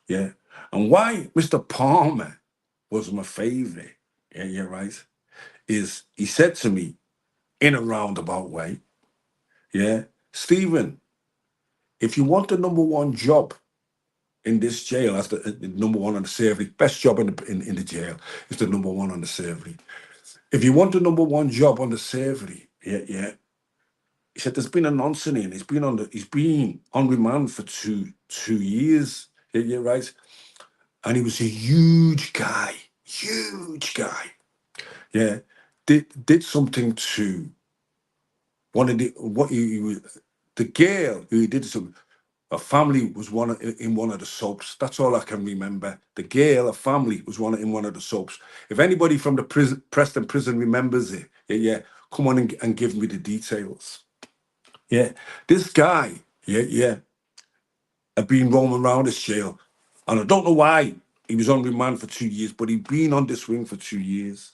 Yeah. And why Mr. Palmer was my favorite, yeah, right, is he said to me in a roundabout way, yeah, Stephen, if you want the #1 job in this jail, as the #1 on the servery, best job in the jail is the #1 on the servery. If you want the #1 job on the servery, yeah. He said there's been a nonsense in. He's been on remand for two years. Yeah, right. And he was a huge guy. Yeah, did something to one of the girl who he did something. A family was in one of the soaps. That's all I can remember. The girl, a family, was in one of the soaps. If anybody from the Preston prison remembers it, yeah, come on and give me the details. Yeah, this guy, yeah, had been roaming around this jail, and I don't know why he was on remand for 2 years, but he'd been on this wing for 2 years.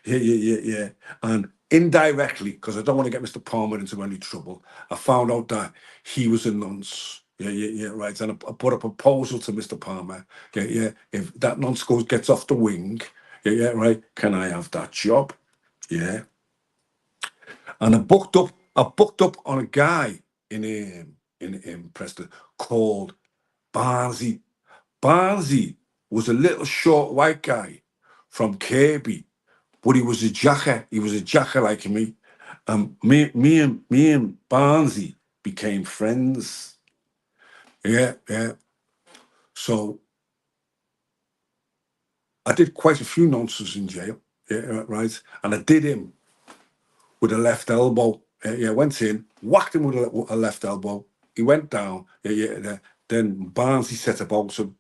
Yeah. And indirectly, because I don't want to get Mr. Palmer into any trouble, I found out that he was a nonce. Yeah, right. And I put a proposal to Mr. Palmer. Yeah. If that nonce gets off the wing, yeah, right, can I have that job? Yeah. And I booked up on a guy in Preston called Barnsley. Barnsley was a little short white guy from Kirby, but he was a jacker. He was a jacker like me. Me and Barnsley became friends. Yeah. So I did quite a few nonsense in jail. Yeah, right. And I did him with a left elbow. Yeah, went in, whacked him with a left elbow. He went down. Yeah. Then Barnsley set about him,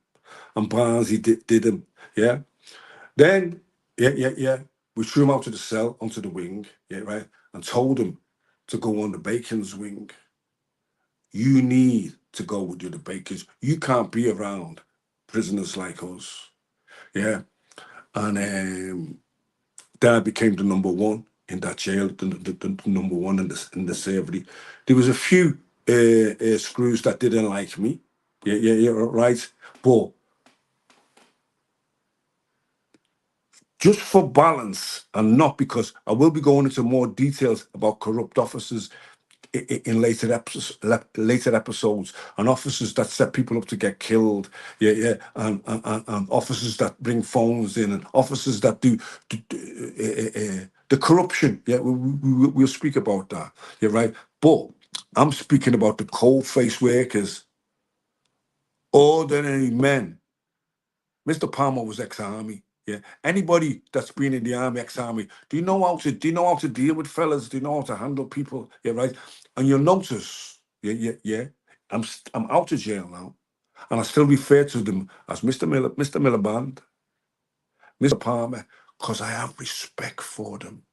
and Barnsley did him. Yeah. Then, yeah. We threw him out of the cell onto the wing. Yeah, right. And told him to go on the Bacon's wing. You need to go with the Bacons. You can't be around prisoners like us. Yeah. And then I became the #1 in that jail, the #1 in the servery. There was a few screws that didn't like me. Yeah, right. But just for balance, and not because I will be going into more details about corrupt officers in later episodes, and officers that set people up to get killed, and officers that bring phones in, and officers that do the corruption. We'll speak about that. Right. But I'm speaking about the cold-faced workers, ordinary men. Mr. Palmer was ex-army. Anybody that's been in the army, ex-army, do you know how to deal with fellas? Do you know how to handle people? Right. And you'll notice, I'm out of jail now, and I still refer to them as Mr. Miliband, Mr. Palmer, because I have respect for them.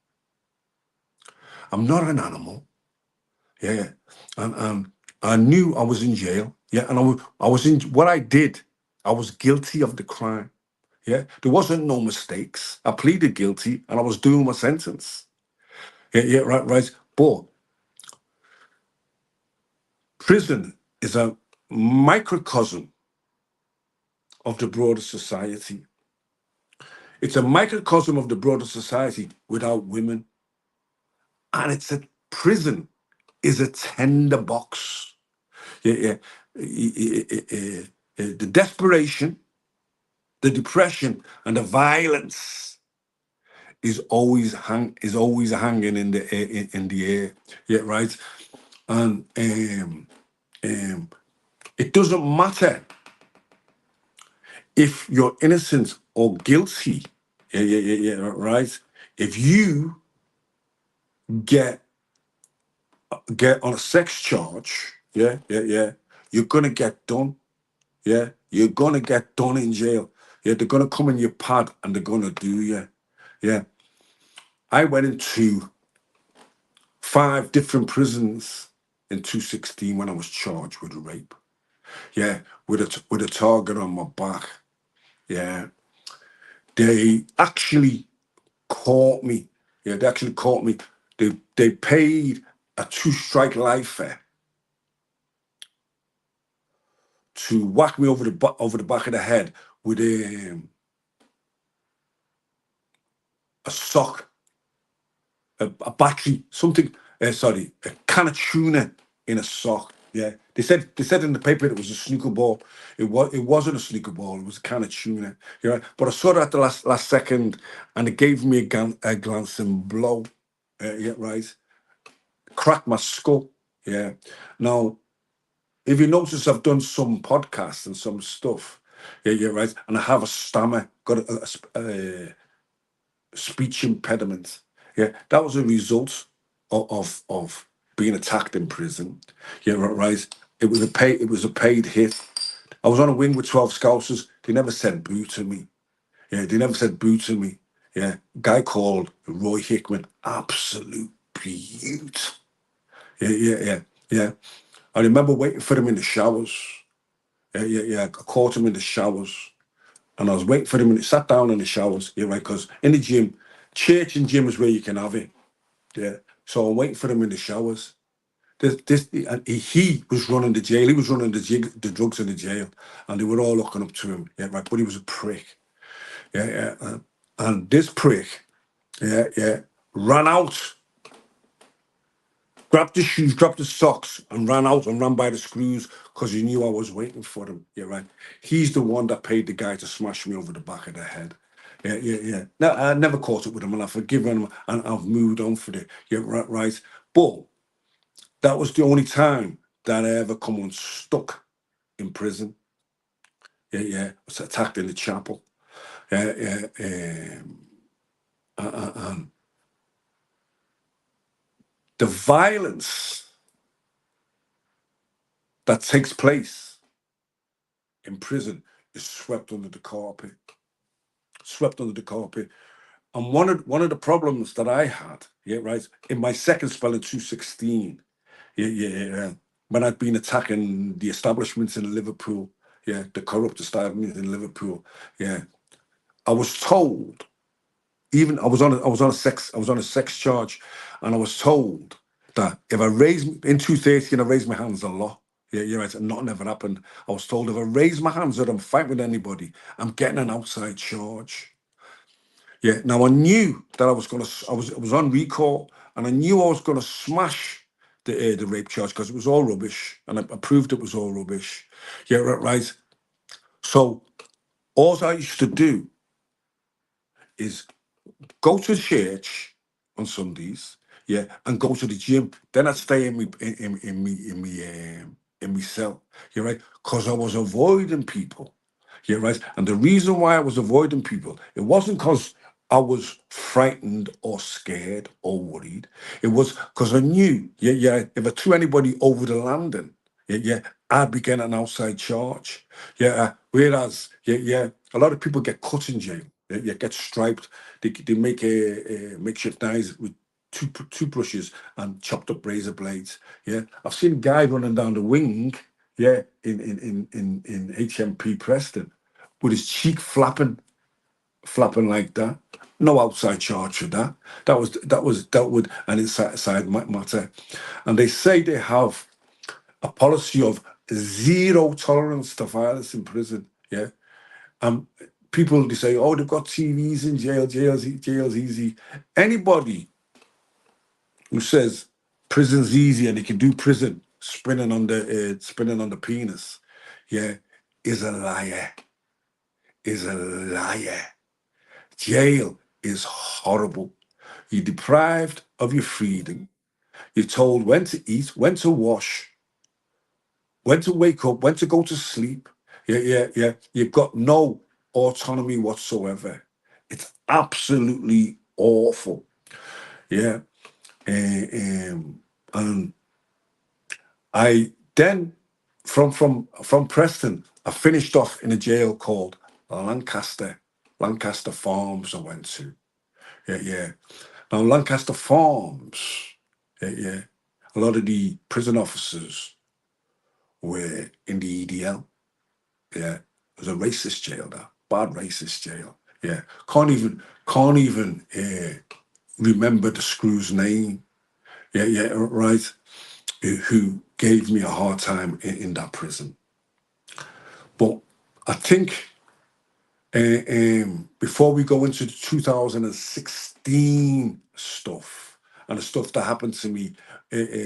I'm not an animal. And I knew I was in jail. And I was in what I did. I was guilty of the crime. There wasn't no mistakes. I pleaded guilty, and I was doing my sentence. Right. But prison is a microcosm of the broader society. It's a microcosm of the broader society without women. And prison is a tender box. The desperation, the depression, and the violence is always hanging in the air. Right. And it doesn't matter if you're innocent or guilty. Right. If you get on a sex charge, you're gonna get done. You're gonna get done in jail. They're gonna come in your pad and they're gonna do you. I went into 5 different prisons in 2016 when I was charged with a rape. With a target on my back. They actually caught me. They actually caught me. They paid a 2-strike lifer to whack me over the back of the head with a sock, a battery, something. A can of tuna in a sock. They said in the paper it was a snooker ball. It wasn't a snooker ball. It was a can of tuna. But I saw it at the last second, and it gave me a glancing blow. Right. Cracked my skull. Now, if you notice, I've done some podcasts and some stuff. Right. And I have a stammer, got a speech impediment. That was a result of being attacked in prison. Right. It was a paid hit. I was on a wing with 12 Scousers. They never said boo to me. They never said boo to me. Guy called Roy Hickman, absolute beaut. I remember waiting for him in the showers. I caught him in the showers. And I was waiting for him, and he sat down in the showers, right? Because in the gym, church and gym is where you can have it. So I'm waiting for him in the showers. He was running the jail. He was running the drugs in the jail, and they were all looking up to him. Right. But he was a prick. And this prick, ran out, grabbed the shoes, grabbed the socks, and ran out and ran by the screws because he knew I was waiting for him. Right. He's the one that paid the guy to smash me over the back of the head. No, I never caught up with him, and I've forgiven him, and I've moved on for it. Right. But that was the only time that I ever come unstuck in prison. I was attacked in the chapel. And the violence that takes place in prison is swept under the carpet. And one of the problems that I had, right, in my second spell in 2016, when I'd been attacking the establishments in Liverpool, the corrupt establishments in Liverpool, I was told, even I was on a sex charge, and I was told that if I raised in 230 and I raised my hands a lot, right, and nothing ever happened. I was told if I raise my hands or I'm fighting with anybody, I'm getting an outside charge. Now I knew that I was on recall, and I knew I was gonna smash the rape charge because it was all rubbish, and I proved it was all rubbish. Yeah, right. So all I used to do is go to church on Sundays, yeah, and go to the gym. Then I'd stay in me cell, you're right, because I was avoiding people, you're right. And the reason why I was avoiding people, it wasn't because I was frightened or scared or worried. It was because I knew, yeah, if I threw anybody over the landing, yeah, I'd be getting an outside charge. Yeah, whereas, yeah, a lot of people get cut in jail. Yeah, get striped. They make a makeshift knives with two brushes and chopped up razor blades. Yeah, I've seen a guy running down the wing. Yeah, in HMP Preston, with his cheek flapping like that. No outside charge for that. That was dealt with an inside matter, and they say they have a policy of zero tolerance to violence in prison. Yeah. People, they say, oh, they've got TVs in jail, jail's easy. Anybody who says prison's easy and they can do prison spinning on the penis, yeah, is a liar. Is a liar. Jail is horrible. You're deprived of your freedom. You're told when to eat, when to wash, when to wake up, when to go to sleep. Yeah. You've got no autonomy whatsoever. It's absolutely awful. Yeah. And I then from Preston, I finished off in a jail called Lancaster Farms. I went to. Yeah. Now Lancaster Farms. Yeah. A lot of the prison officers were in the EDL. Yeah, it was a racist jail. That bad racist jail. Yeah, can't even remember the screw's name. Yeah, right. Who gave me a hard time in that prison. But I think before we go into the 2016 stuff and the stuff that happened to me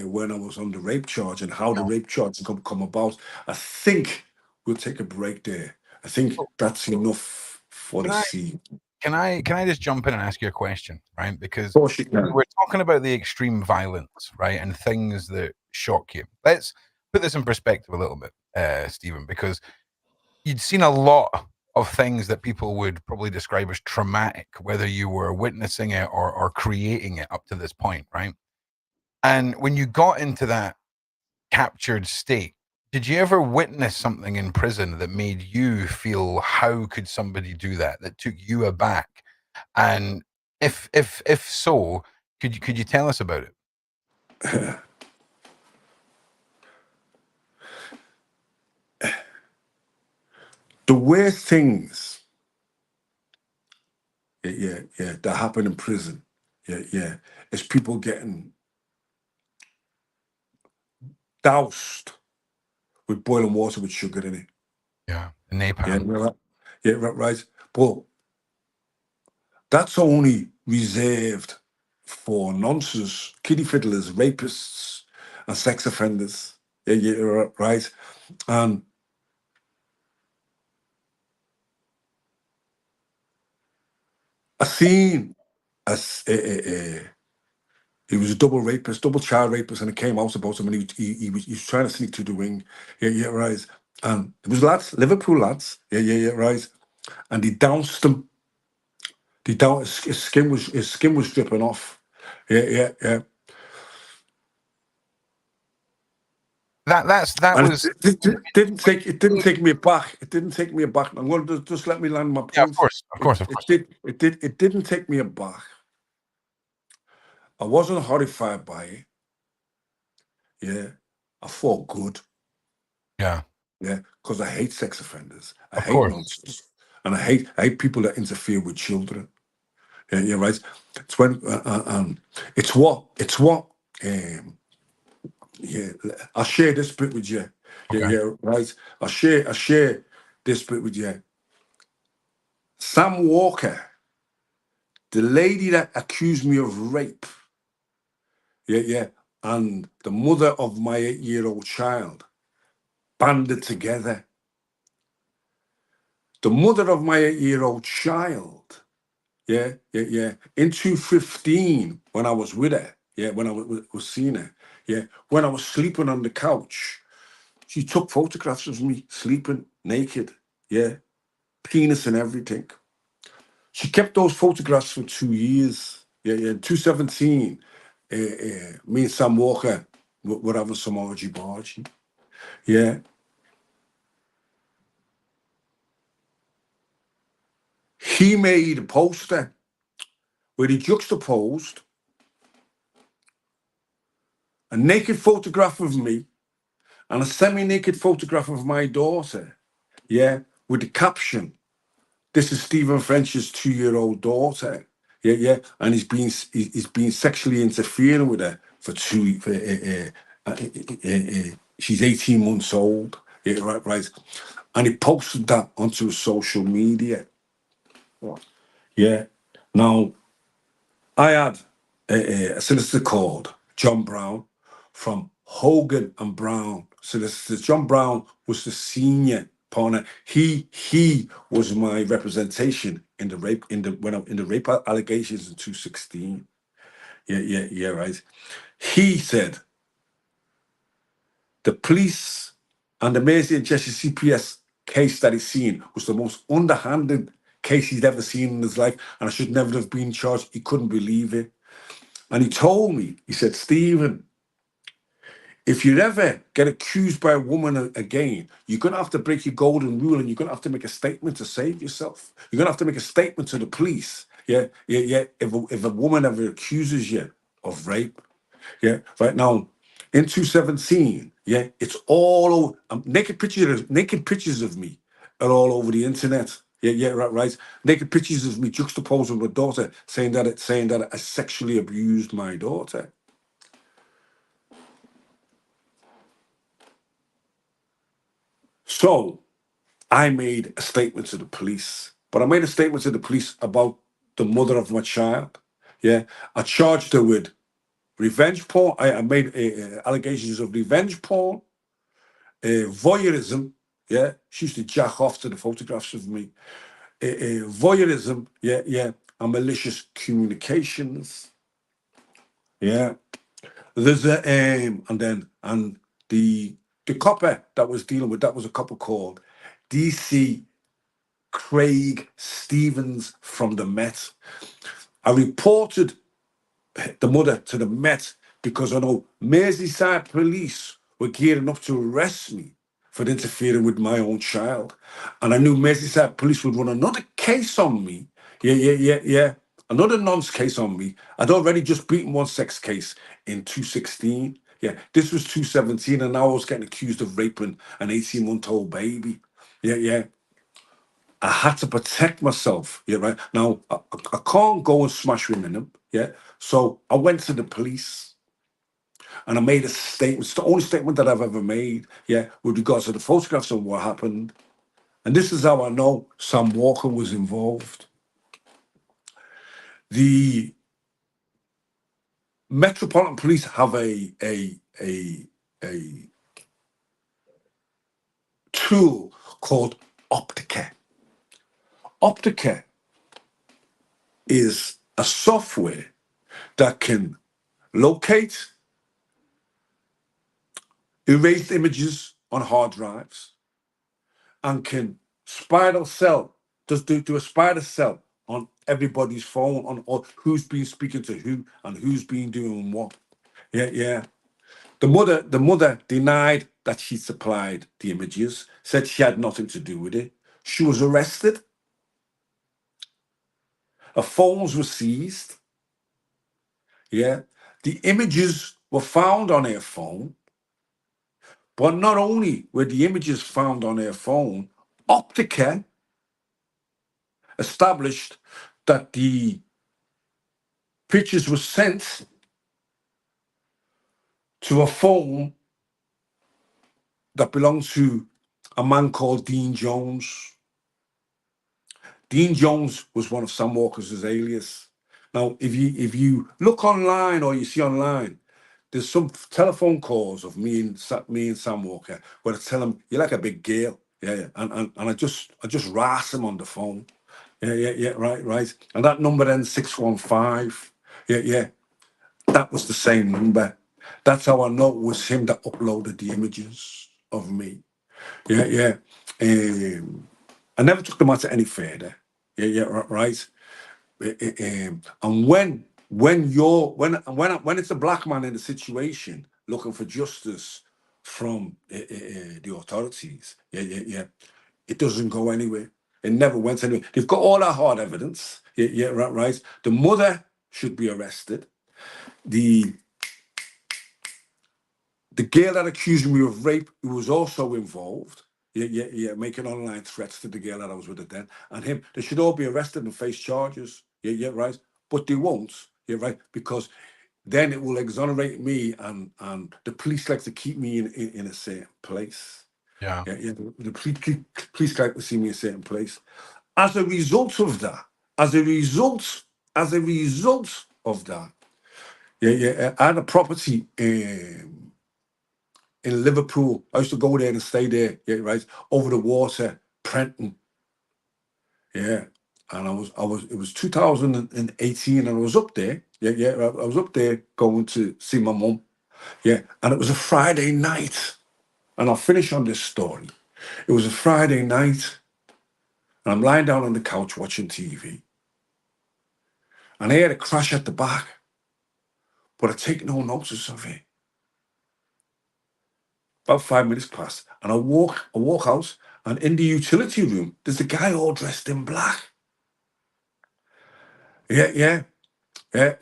when I was on the rape charge and how the rape charge come about, I think we'll take a break there. I think that's enough for the scene. Can I just jump in and ask you a question, right? Because Of course you can. we're talking about the extreme violence, right, and things that shock you. Let's put this in perspective a little bit, Stephen, because you'd seen a lot of things that people would probably describe as traumatic, whether you were witnessing it or creating it up to this point, right? And when you got into that captured state, did you ever witness something in prison that made you feel, how could somebody do that took you aback? And if so, could you tell us about it? The weird things, yeah, that happen in prison, yeah, is people getting doused with boiling water with sugar in it. Yeah, napalm. Yeah, right. But that's only reserved for nonsense, kiddie fiddlers, rapists, and sex offenders. Yeah, right. And I seen he was a double rapist, double child rapist, and it came out about him, and he was trying to sneak through the wing. Yeah, right. And it was lads, Liverpool lads. Yeah, right. And he doused them. His skin was dripping off. Yeah. It didn't take me aback. It didn't take me aback. I'm going to just let me land my point. Yeah, of course. It didn't take me aback. I wasn't horrified by it. Yeah, I felt good. Yeah, because I hate sex offenders. I hate nonsense, and I hate people that interfere with children. Yeah, right. It's when it's what. Yeah, I'll share this bit with you. Okay. Yeah, right. I'll share this bit with you. Sam Walker, the lady that accused me of rape. Yeah, and the mother of my 8-year-old child banded together. The mother of my 8-year-old child, in 2015, when I was with her, when I was seeing her, when I was sleeping on the couch, she took photographs of me sleeping naked, penis and everything. She kept those photographs for 2 years. In 2017, me and Sam Walker were having some argy-bargy. He made a poster where he juxtaposed a naked photograph of me and a semi-naked photograph of my daughter, with the caption, "This is Stephen French's 2-year-old daughter." And he's been sexually interfering with her for she's 18 months old. Right. And he posted that onto his social media. Now, I had a solicitor called John Brown from Hogan and Brown solicitors. John Brown was the senior partner. He was my representation in the rape rape allegations in 2016. Right. He said the police and the Mersey and Cheshire CPS case that he's seen was the most underhanded case he'd ever seen in his life, and I should never have been charged. He couldn't believe it. And he told me, he said, "Stephen, if you ever get accused by a woman again, you're going to have to break your golden rule, and you're going to have to make a statement to save yourself. You're going to have to make a statement to the police. If a woman ever accuses you of rape." Right now, in 2017, it's all over. Naked pictures of me are all over the internet. Right. Naked pictures of me juxtaposing with daughter, saying that I sexually abused my daughter. So I made a statement to the police, but I made a statement to the police about the mother of my child. I charged her with revenge porn. I made allegations of revenge porn, voyeurism. She used to jack off to the photographs of me. Voyeurism, and malicious communications. There's and the copper that was dealing with that was a copper called DC Craig Stevens from the Met. I reported the mother to the Met because I know Merseyside police were gearing up to arrest me for interfering with my own child. And I knew Merseyside police would run another case on me. Another nonce case on me. I'd already just beaten one sex case in 2016. This was 2017, and now I was getting accused of raping an 18-month-old baby. I had to protect myself. Right. Now, I can't go and smash women up. So I went to the police and I made a statement. It's the only statement that I've ever made, with regards to the photographs and what happened. And this is how I know Sam Walker was involved. The Metropolitan Police have a tool called Optica. Optica is a software that can locate erased images on hard drives and can spider cell, just do a spider cell on everybody's phone, on who's been speaking to who and who's been doing what. The mother denied that she supplied the images, said she had nothing to do with it. She was arrested. Her phones were seized. The images were found on her phone. But not only were the images found on her phone, Optica established that the pictures were sent to a phone that belonged to a man called Dean Jones. Dean Jones was one of Sam Walker's alias. Now, if you look online or you see online, there's some telephone calls of me and Sam Walker where I tell him, "You're like a big girl." Yeah. And I just rass him on the phone. Yeah, right. And that number ends 615. Yeah. That was the same number. That's how I know it was him that uploaded the images of me. Yeah. I never took the matter any further. Yeah, right. And when it's a black man in a situation looking for justice from the authorities, yeah, it doesn't go anywhere. It never went anywhere. They've got all that hard evidence. Yeah, right. The mother should be arrested. The girl that accused me of rape, who was also involved, yeah, making online threats to the girl that I was with at then, and him, they should all be arrested and face charges. Yeah, right. But they won't. Yeah, right. Because then it will exonerate me, and the police like to keep me in a certain place. Yeah. Yeah. The police like to see me in a certain place. As a result of that, as a result of that, yeah, I had a property in Liverpool. I used to go there and stay there, yeah, right, over the water, Prenton. Yeah. And it was 2018, and I was up there. Yeah, I was up there going to see my mum. Yeah. And it was a Friday night. And I'll finish on this story. It was a Friday night, and I'm lying down on the couch watching TV. And I heard a crash at the back, but I take no notice of it. About 5 minutes passed, and I walk out, and in the utility room, there's a guy all dressed in black. Yeah. And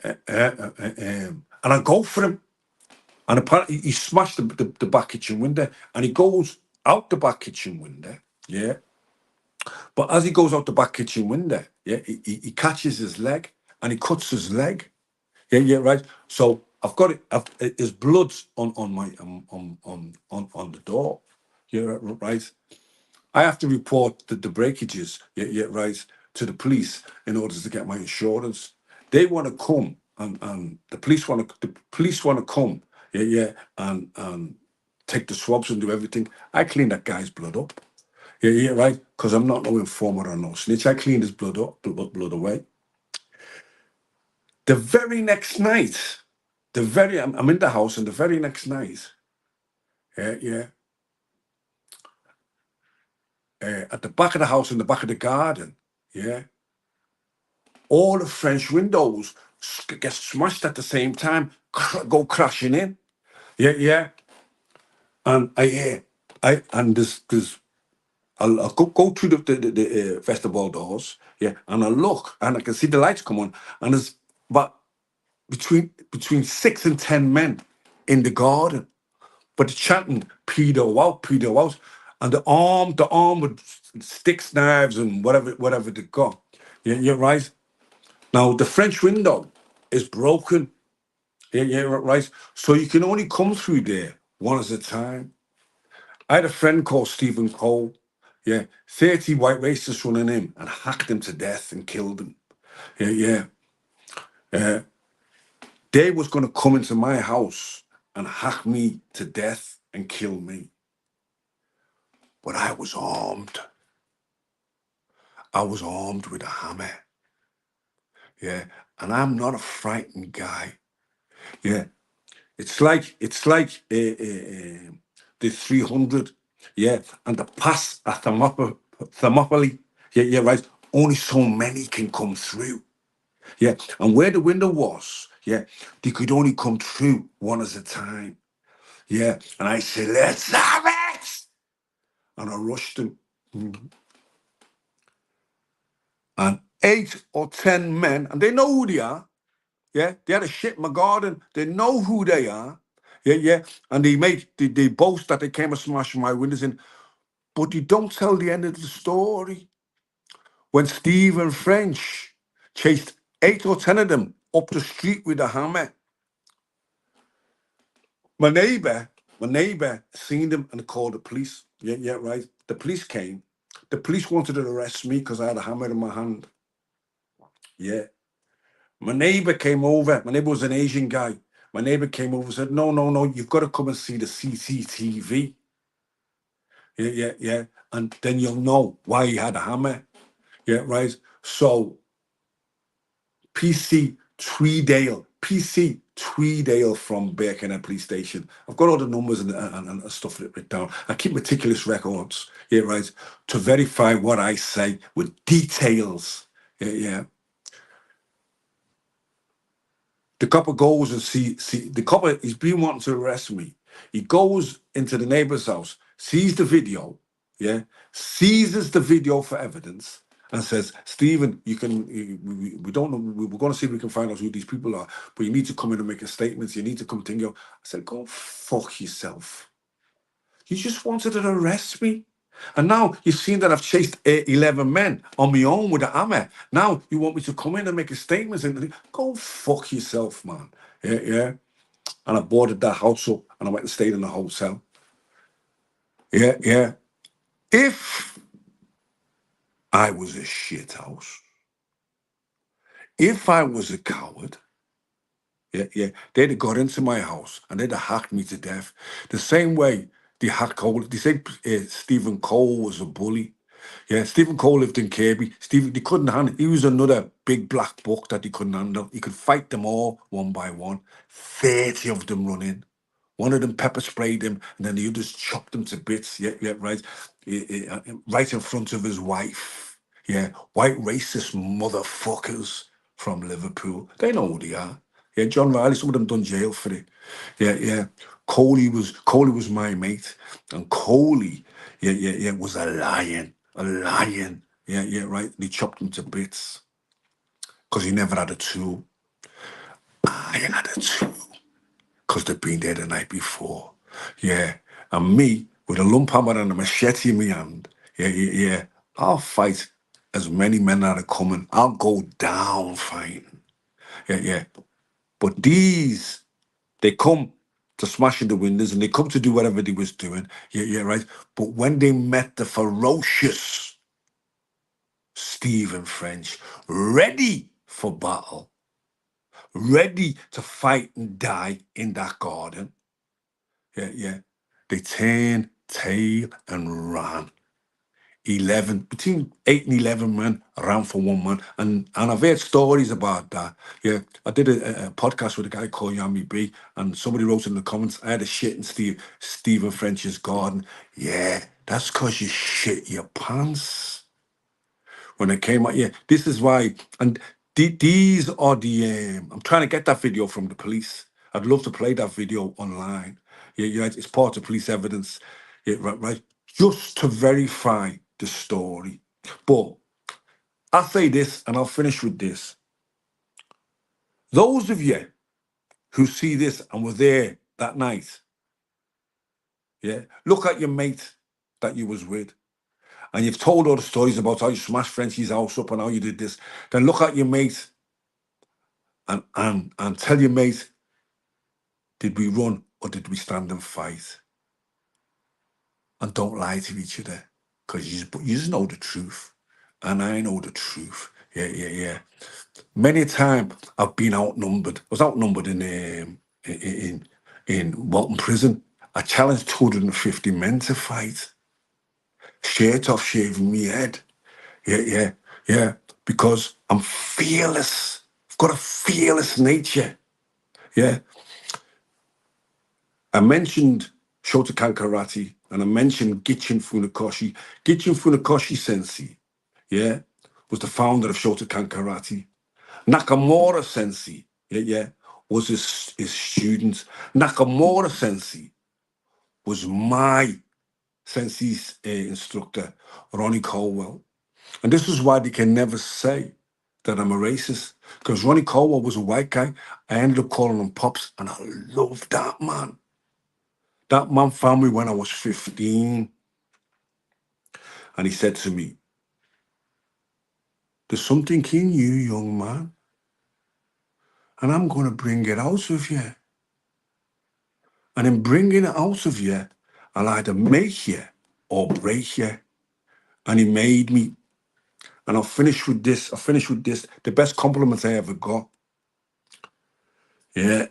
I go for him, and apparently he smashed the back kitchen window, and he goes out the back kitchen window. Yeah. But as he goes out the back kitchen window, yeah, he catches his leg, and he cuts his leg. Yeah, right. So I've got it. His blood's on my on the door. Yeah, right. I have to report the breakages. Yeah, right, to the police in order to get my insurance. They want to come, and the police want to come. Yeah, and take the swabs and do everything. I clean that guy's blood up. Yeah, right. Because I'm not no informer or no snitch. I cleaned his blood up, blood away. The very next night, I'm in the house, and the very next night, at the back of the house, in the back of the garden, yeah, all the French windows get smashed at the same time, go crashing in, yeah, and I'll go through the festival doors, yeah, and I look, and I can see the lights come on, and there's about between 6 and 10 men in the garden, but chanting pedo out, and the arm with sticks, knives, and whatever they got. Yeah, right. Now the French window is broken. Yeah, right. So you can only come through there one at a time. I had a friend called Stephen Cole. Yeah, 30 white racists running in and hacked him to death and killed him. Yeah. They was going to come into my house and hack me to death and kill me. But I was armed. I was armed with a hammer. Yeah, and I'm not a frightened guy. Yeah, it's like the 300. Yeah, and the pass at Thermopylae. Yeah, right. Only so many can come through. Yeah, and where the window was, yeah, they could only come through one at a time. Yeah, and I said, let's have it! And I rushed them. And 8 or 10 men, and they know who they are. Yeah, they had a shit in my garden. They know who they are. Yeah. And they boast that they came and smashed my windows in. But you don't tell the end of the story. When Stephen French chased 8 or 10 of them up the street with a hammer, my neighbor seen them and called the police. Yeah, right. The police came. The police wanted to arrest me because I had a hammer in my hand. Yeah. My neighbor came over. My neighbor was an Asian guy. My neighbor came over and said, no, you've got to come and see the CCTV. Yeah. And then you'll know why he had a hammer. Yeah, right. So PC Tweedale from Birkenhead Police Station. I've got all the numbers and stuff written down. I keep meticulous records, yeah, right, to verify what I say with details. Yeah. The copper goes and see the copper, he's been wanting to arrest me. He goes into the neighbor's house, sees the video, yeah, seizes the video for evidence, and says, Stephen, we don't know, we're going to see if we can find out who these people are, but you need to come in and make a statement. You need to come to you. I said, go fuck yourself. You just wanted to arrest me. And now you've seen that I've chased 11 men on my own with a hammer. Now you want me to come in and make a statement and go fuck yourself, man. Yeah. And I boarded that house up and I went and stayed in the hotel. Yeah. If I was a shit house, if I was a coward, yeah, they'd have got into my house and they'd have hacked me to death. The same way they hacked Cole. They said Stephen Cole was a bully. Yeah, Stephen Cole lived in Kirby. They couldn't handle. He was another big black buck that he couldn't handle. He could fight them all one by one. 30 of them running. One of them pepper sprayed him, and then the others chopped him to bits. Yeah, right. Right in front of his wife. Yeah, white racist motherfuckers from Liverpool. They know who they are. Yeah, John Riley, some of them done jail for it. Yeah. Coley was my mate, and Coley, yeah, was a lion. Yeah, right. They chopped him to bits because he never had a tool. I had a tool because they'd been there the night before. Yeah, and me with a lump hammer and a machete in my hand. Yeah. I'll fight as many men that are coming. I'll go down fighting. Yeah. But these, they come to smash in the windows and they come to do whatever they was doing. Yeah, right. But when they met the ferocious Stephen French, ready for battle, ready to fight and die in that garden, yeah, they turned tail and ran. Between 8 and 11 men ran for one man. And I've heard stories about that. Yeah, I did a podcast with a guy called Yami B, and somebody wrote in the comments, I had a shit in Stephen French's garden. Yeah, that's because you shit your pants when it came out. Yeah, this is why. And these are the, I'm trying to get that video from the police. I'd love to play that video online. Yeah, it's part of police evidence. Yeah, right. Just to verify the story. But I'll say this and I'll finish with this. Those of you who see this and were there that night, yeah, look at your mate that you was with, and you've told all the stories about how you smashed Frenchie's house up and how you did this. Then look at your mate and tell your mate, did we run or did we stand and fight? And don't lie to each other, because you just know the truth. And I know the truth. Yeah. Many a time I've been outnumbered. I was outnumbered in Walton Prison. I challenged 250 men to fight. Shirt off, shaving me head. Yeah. Because I'm fearless. I've got a fearless nature. Yeah. I mentioned Shotokan Karate, and I mentioned Gichin Funakoshi. Gichin Funakoshi Sensei, yeah, was the founder of Shotokan Karate. Nakamura Sensei, yeah, was his student. Nakamura Sensei was my sensei's instructor, Ronnie Colwell. And this is why they can never say that I'm a racist, because Ronnie Colwell was a white guy. I ended up calling him Pops, and I loved that man. That man found me when I was 15, and he said to me, there's something in you, young man, and I'm going to bring it out of you. And in bringing it out of you, I'll either make you or break you. And he made me. And I'll finish with this. The best compliment I ever got. Yeah.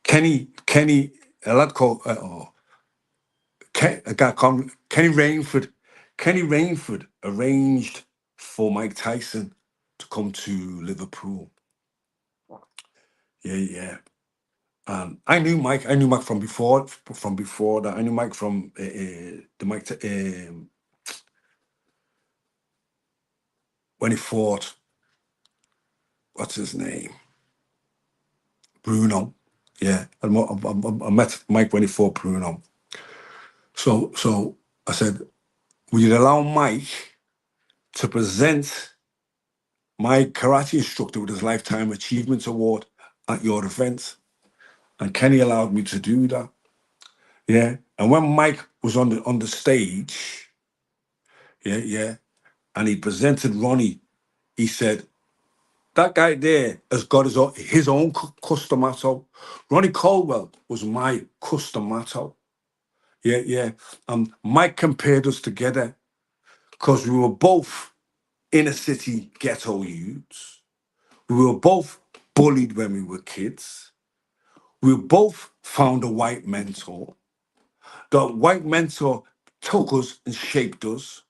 Kenny, a lad called a guy called Kenny Rainford. Kenny Rainford arranged for Mike Tyson to come to Liverpool. Yeah. And I knew Mike. I knew Mike from before that. I knew Mike from the Mike when he fought. What's his name? Bruno. Yeah, I met Mike when he fought Bruno. So I said, will you allow Mike to present my karate instructor with his Lifetime Achievements Award at your event? And Kenny allowed me to do that. Yeah. And when Mike was on the stage, yeah, and he presented Ronnie, he said, that guy there has got his own customato. Ronnie Caldwell was my customato. Yeah. Mike compared us together because we were both inner city ghetto youths. We were both bullied when we were kids. We both found a white mentor. The white mentor took us and shaped us,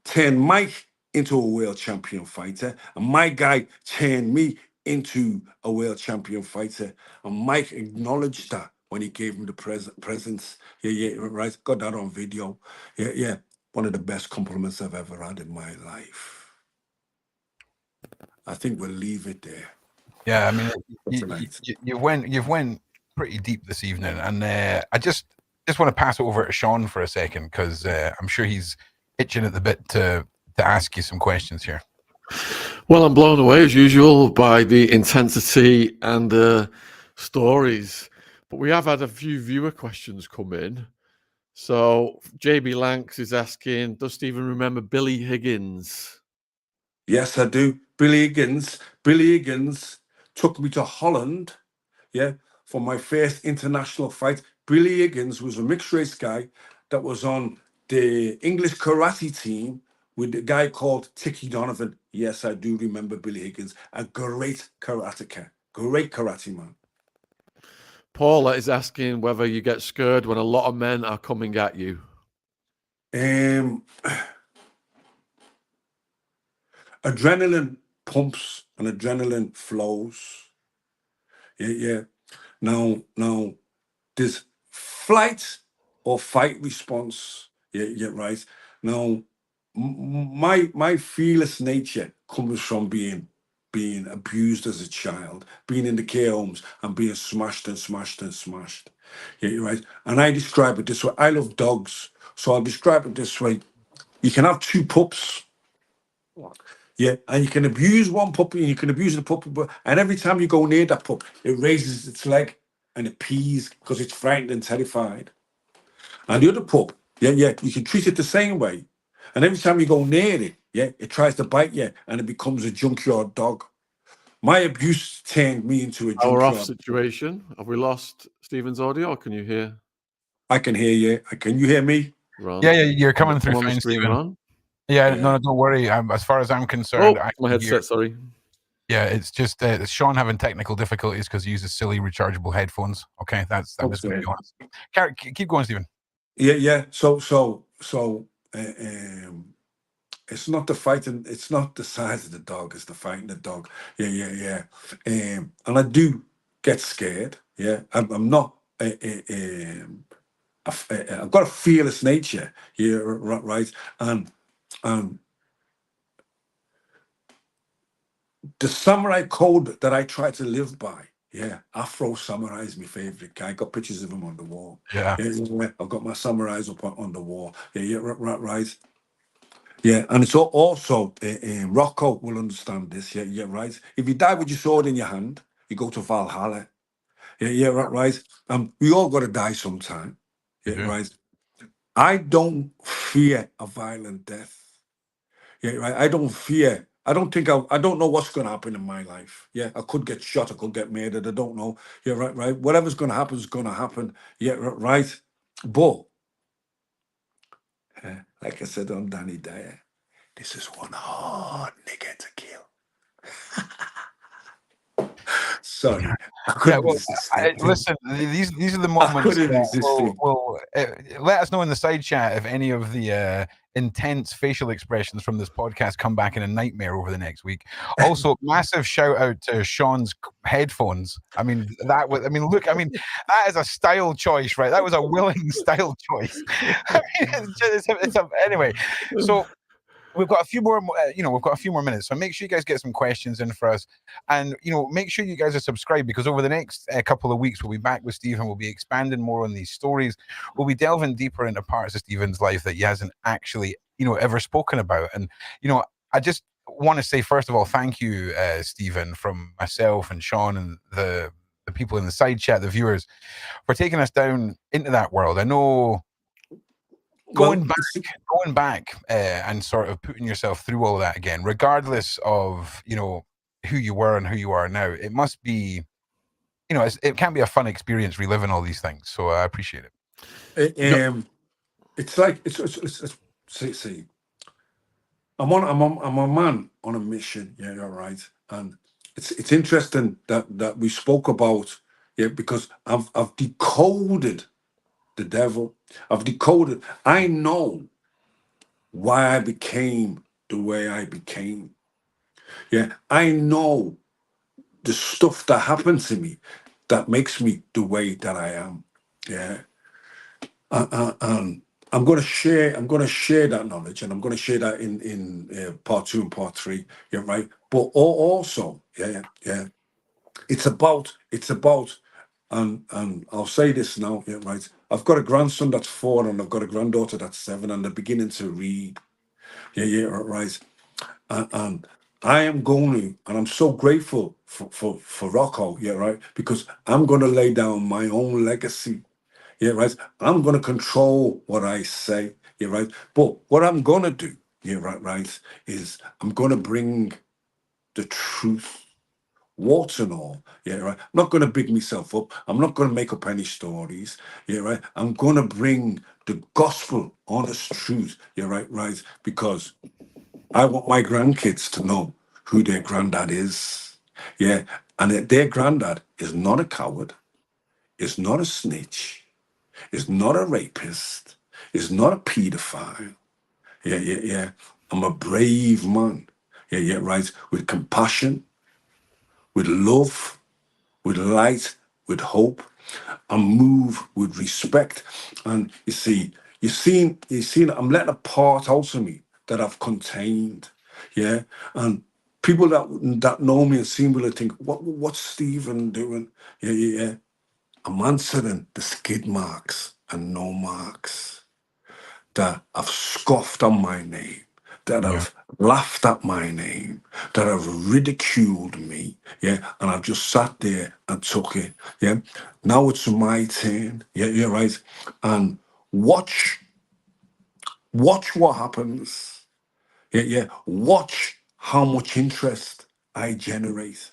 turned Mike into a world champion fighter, and my guy turned me into a world champion fighter. And Mike acknowledged that when he gave him the presents. Yeah, right. Got that on video. Yeah. One of the best compliments I've ever had in my life. I think we'll leave it there. Yeah, I mean, you've went pretty deep this evening, and I just want to pass it over to Sean for a second because I'm sure he's itching at the bit to ask you some questions here. Well, I'm blown away as usual by the intensity and the stories, but we have had a few viewer questions come in. So JB Lanks is asking, does Stephen remember Billy Higgins? Yes, I do. Billy Higgins took me to Holland, yeah, for my first international fight. Billy Higgins was a mixed race guy that was on the English karate team with a guy called Tiki Donovan. Yes, I do remember Billy Higgins, a great karateka, great karate man. Paula is asking whether you get scared when a lot of men are coming at you. Adrenaline pumps and adrenaline flows. Yeah. Now, there's flight or fight response. Yeah, right. Now, my fearless nature comes from being abused as a child, being in the care homes and being smashed. Yeah, you're right. And I describe it this way. I love dogs, so I'll describe it this way. You can have two pups. Yeah, and you can abuse one puppy and you can abuse the puppy, and every time you go near that pup, it raises its leg and it pees because it's frightened and terrified. And the other pup, yeah, you can treat it the same way. And every time you go near it, yeah, it tries to bite you and it becomes a junkyard dog. My abuse turned me into a junkyard. Our off situation. Have we lost Stephen's audio or can you hear? I can hear you. Can you hear me? Ron? Yeah, you're coming through on the fine, screen, Stephen. Ron? Yeah, no, don't worry. As far as I'm concerned, my headset, sorry. Yeah, it's just Sean having technical difficulties because he uses silly rechargeable headphones. Okay, I'm just going to be honest. Keep going, Stephen. Yeah. So it's not the fighting. It's not the size of the dog. It's the fighting the dog. Yeah. And I do get scared. Yeah, I'm not. I've got a fearless nature. Yeah, right. And the samurai code that I try to live by. Yeah, Afro Samurai is my favorite guy. I got pictures of him on the wall. Yeah. I've got my samurais up on the wall. Yeah, right. Yeah, and it's also Rocco will understand this. Yeah, right. If you die with your sword in your hand, you go to Valhalla. Yeah, right. We all got to die sometime. Yeah, right. I don't fear a violent death. Yeah, right. I don't fear. I don't know what's going to happen in my life. Yeah, I could get shot. I could get murdered. I don't know. Yeah, right. Whatever's going to happen is going to happen. Yeah, right. But, like I said on Danny Dyer, this is one hard nigga to kill. Sorry, I Yeah, couldn't well, resist it. listen, these are the I moments couldn't that resist it. will let us know in the side chat if any of the intense facial expressions from this podcast come back in a nightmare over the next week. Also, massive shout out to Sean's headphones. I mean, that is a style choice, right? That was a willing style choice. I mean, anyway. So we've got a few more, we've got a few more minutes. So make sure you guys get some questions in for us, and make sure you guys are subscribed, because over the next couple of weeks we'll be back with Stephen. We'll be expanding more on these stories. We'll be delving deeper into parts of Stephen's life that he hasn't actually, ever spoken about. And I just want to say, first of all, thank you, Stephen, from myself and Sean and the people in the side chat, the viewers, for taking us down into that world. I know. Going back and sort of putting yourself through all of that again, regardless of who you were and who you are now, it must be, it can be a fun experience reliving all these things. So I appreciate it. It's like see, I'm a man on a mission. Yeah, you're right. And it's interesting that we spoke about, because I've decoded the devil. I've decoded. I know why I became the way I became. Yeah, I know the stuff that happened to me that makes me the way that I am. Yeah, and I'm going to share that knowledge, and I'm going to share that in part 2 and part 3. Yeah, right. But also, it's about, and I'll say this now. Yeah, right. I've got a grandson that's 4, and I've got a granddaughter that's 7, and they're beginning to read. Yeah, right. And I am going to, and I'm so grateful for Rocco. Yeah, right. Because I'm going to lay down my own legacy. Yeah, right. I'm going to control what I say. Yeah, right. But what I'm going to do, yeah, right, is I'm going to bring the truth, warts and all. Yeah, right. I'm not going to big myself up. I'm not going to make up any stories. Yeah, right. I'm going to bring the gospel, honest truth. Yeah, right. Because I want my grandkids to know who their granddad is. Yeah, and that their granddad is not a coward, is not a snitch, is not a rapist, is not a pedophile. Yeah. I'm a brave man. Yeah, right. With compassion, with love, with light, with hope, and move with respect. And you see, I'm letting a part out of me that I've contained. Yeah. And people that know me and see me will think, what's Stephen doing? Yeah. I'm answering the skid marks and no marks that have scoffed on my name, that have laughed at my name, that have ridiculed me, and I've just sat there and took it, Now it's my turn, you're right, and watch what happens, watch how much interest I generate,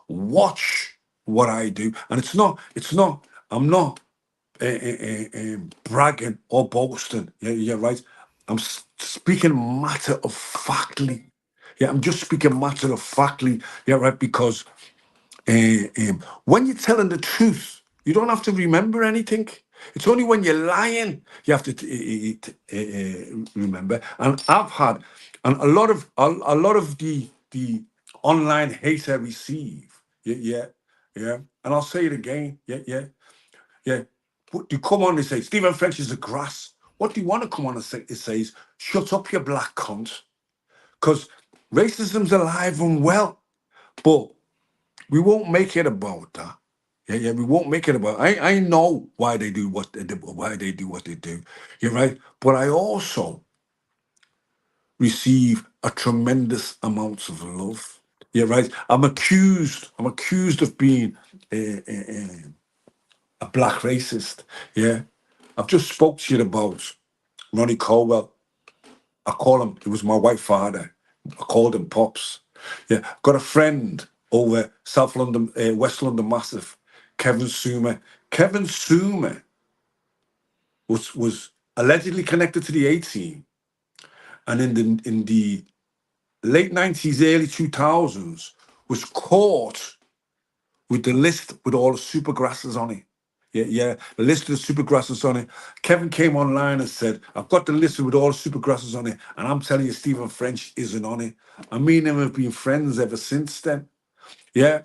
watch what I do, and I'm not bragging or boasting. Yeah, right. I'm speaking matter of factly. Yeah, I'm just speaking matter of factly. Yeah, right. Because when you're telling the truth, you don't have to remember anything. It's only when you're lying you have to remember. And I've had, and a lot of the online hate I receive. Yeah. And I'll say it again. Yeah. You come on and say, Stephen French is a grass. What do you want to come on and say? It says, shut up, you black cunt. Because racism's alive and well. But we won't make it about that. Yeah, we won't make it about. I know why they do what they do, You're right. But I also receive a tremendous amount of love. Yeah, right. I'm accused of being a black racist. Yeah. I've just spoke to you about Ronnie Colwell. I call him, he was my white father. I called him Pops. Yeah. Got a friend over South London, West London Massive, Kevin Sumer. Kevin Sumer was allegedly connected to the A-team. And in the late 90s, early 2000s, was caught with the list with all the supergrasses on it. Yeah, the list of the supergrasses on it. Kevin came online and said, I've got the list with all the supergrasses on it. And I'm telling you, Stephen French isn't on it. And me and him have been friends ever since then. Yeah.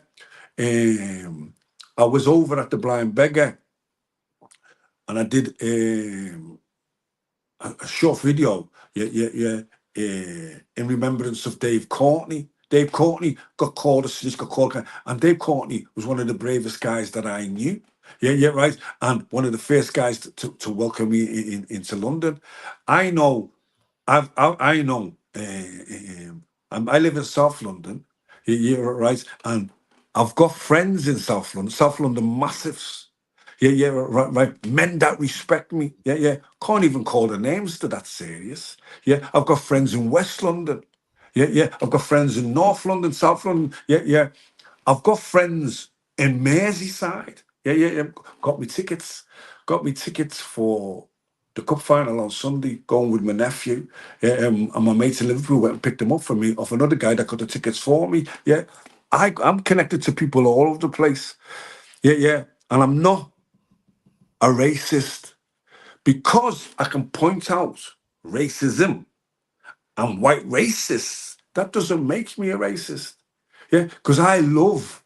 I was over at the Blind Beggar and I did a short video, in remembrance of Dave Courtney. Dave Courtney got called a snitch, and Dave Courtney was one of the bravest guys that I knew. Yeah, right. And one of the first guys to welcome me into London. I know, I know. I live in South London. Yeah, right. And I've got friends in South London massives. Yeah, right. Men that respect me. Yeah. Can't even call the names to that serious. Yeah, I've got friends in West London. Yeah. I've got friends in North London, South London. Yeah. I've got friends in Merseyside. Yeah. Got me tickets. Got me tickets for the cup final on Sunday, going with my nephew. Yeah, and my mates in Liverpool went and picked them up for me off another guy that got the tickets for me. Yeah. I'm connected to people all over the place. Yeah. And I'm not a racist because I can point out racism and white racists. That doesn't make me a racist. Yeah, because I love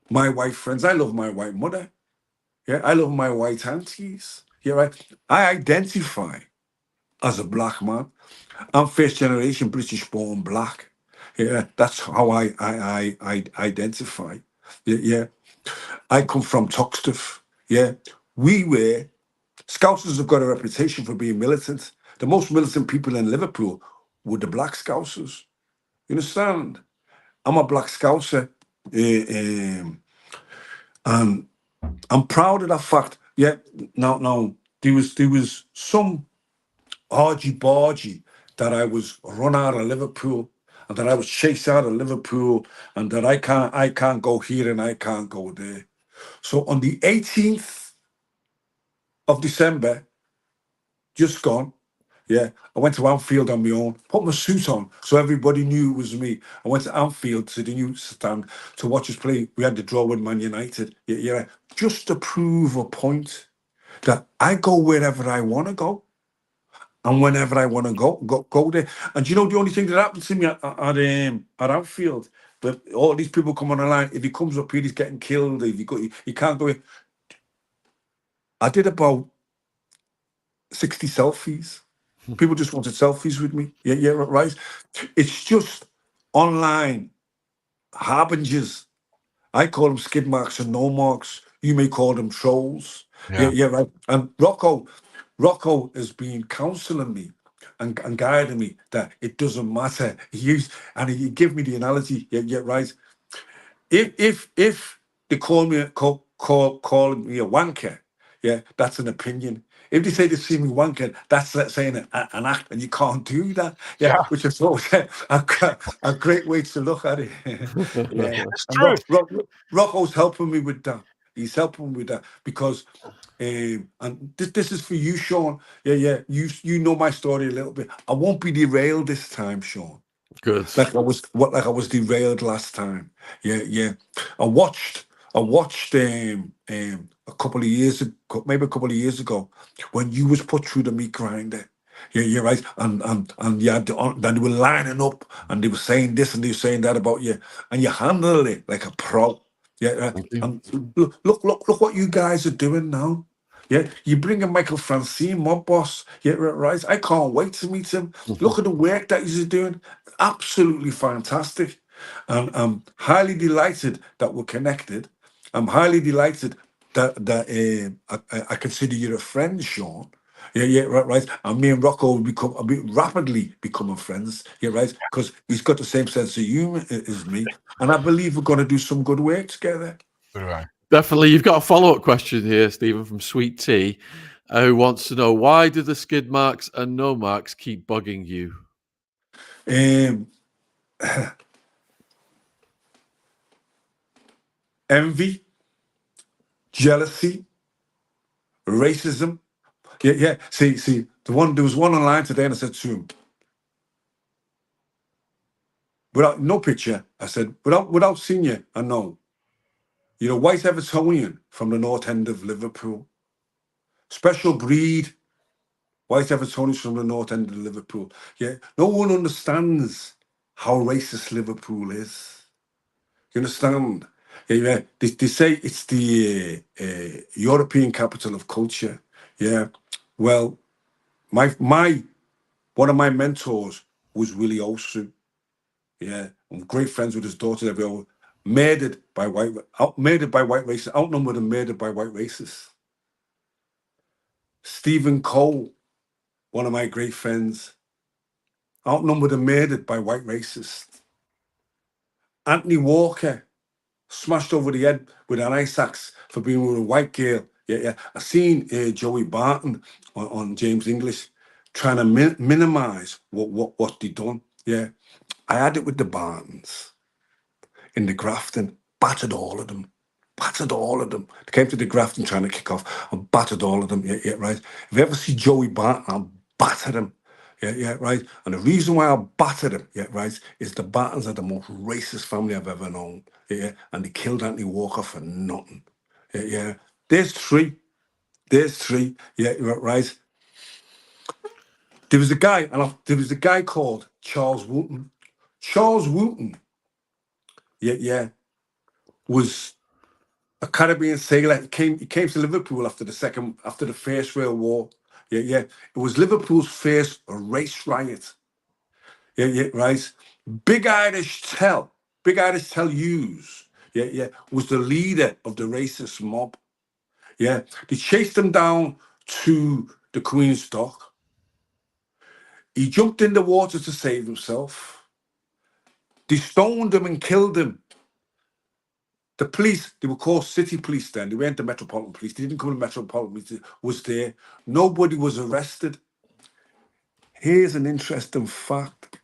my white friends. I love my white mother. Yeah, I love my white aunties. Yeah, right. I identify as a black man. I'm first generation British born black. Yeah, that's how I identify. Yeah. I come from Toxteth. Yeah. Scousers have got a reputation for being militant. The most militant people in Liverpool were the black Scousers. You understand? I'm a black Scouser. And I'm proud of that fact. Yeah. Now there was some argy-bargy that I was run out of Liverpool and that I was chased out of Liverpool and that I can't go here and I can't go there. So on the 18th of December, just gone, yeah, I went to Anfield on my own, put my suit on so everybody knew it was me. I went to Anfield to the new stand to watch us play. We had the draw with Man United. Yeah, just to prove a point that I go wherever I want to go. And whenever I want to go there. And you know, the only thing that happened to me at Anfield, but all these people come on the line, if he comes up here, he's getting killed. If he can't go in. I did about 60 selfies. People just wanted selfies with me. Yeah, right. It's just online harbingers. I call them skid marks and no marks. You may call them trolls. Yeah, right. And Rocco has been counselling me and guiding me that it doesn't matter. He gave me the analogy. Yeah, right. If they call me a wanker, yeah, that's an opinion. If they say they see me wanking, that's saying an act, and you can't do that. Yeah, which is always a great way to look at it. Yeah, it's and true. Rocco's helping me with that. He's helping me with that because, and this is for you, Sean. Yeah. You know my story a little bit. I won't be derailed this time, Sean. Good. Like I was derailed last time. Yeah. I watched a couple of years ago, when you was put through the meat grinder. Yeah, you're right. And then they were lining up and they were saying this and they were saying that about you, and you handled it like a pro. Yeah, and look what you guys are doing now. Yeah, you bring in Michael Francine, my boss. Yeah, right. I can't wait to meet him. Look at the work that he's doing. Absolutely fantastic. And I'm highly delighted that we're connected. I'm highly delighted that I consider you a friend, Sean. Yeah, right. And me and Rocco will rapidly becoming friends. Yeah, right. Because he's got the same sense of humor as me, and I believe we're going to do some good work together. So do I. Definitely. You've got a follow-up question here, Stephen, from Sweet Tea, who wants to know, why do the skid marks and no marks keep bugging you? Envy, jealousy, racism. Yeah. See, there was one online today, and I said to him, without no picture, I said, without seeing you, I know You know, white Evertonian from the north end of Liverpool. Special breed, white Evertonians from the north end of Liverpool. Yeah, no one understands how racist Liverpool is. You understand? Yeah. They say it's the European capital of culture. Yeah. Well, my one of my mentors was Willie Olsen. Yeah, I'm great friends with his daughter. They were murdered by white racists, outnumbered and murdered by white racists. Stephen Cole, one of my great friends, outnumbered and murdered by white racists. Anthony Walker, smashed over the head with an ice axe for being with a white girl. Yeah. I seen Joey Barton on James English trying to minimize what they done. Yeah, I had it with the Bartons in the Grafton, battered all of them. Battered all of them. They came to the Grafton trying to kick off and battered all of them. Yeah, right. If you ever see Joey Barton, I'll batter him. Yeah, right. And the reason why I battered him, yeah, right, is the Bartons are the most racist family I've ever known. Yeah, and they killed Anthony Walker for nothing. Yeah. There's three. Yeah, right. There was a guy called Charles Wooten. Charles Wooten, yeah, was a Caribbean sailor. He came to Liverpool after the First World War. Yeah. It was Liverpool's first race riot. Yeah, right. Big Irish Tell Hughes, yeah, was the leader of the racist mob. Yeah. They chased him down to the Queen's Dock. He jumped in the water to save himself. They stoned him and killed him. The police, they were called city police then. They weren't the Metropolitan Police. They didn't come to Metropolitan Police. Was there. Nobody was arrested. Here's an interesting fact.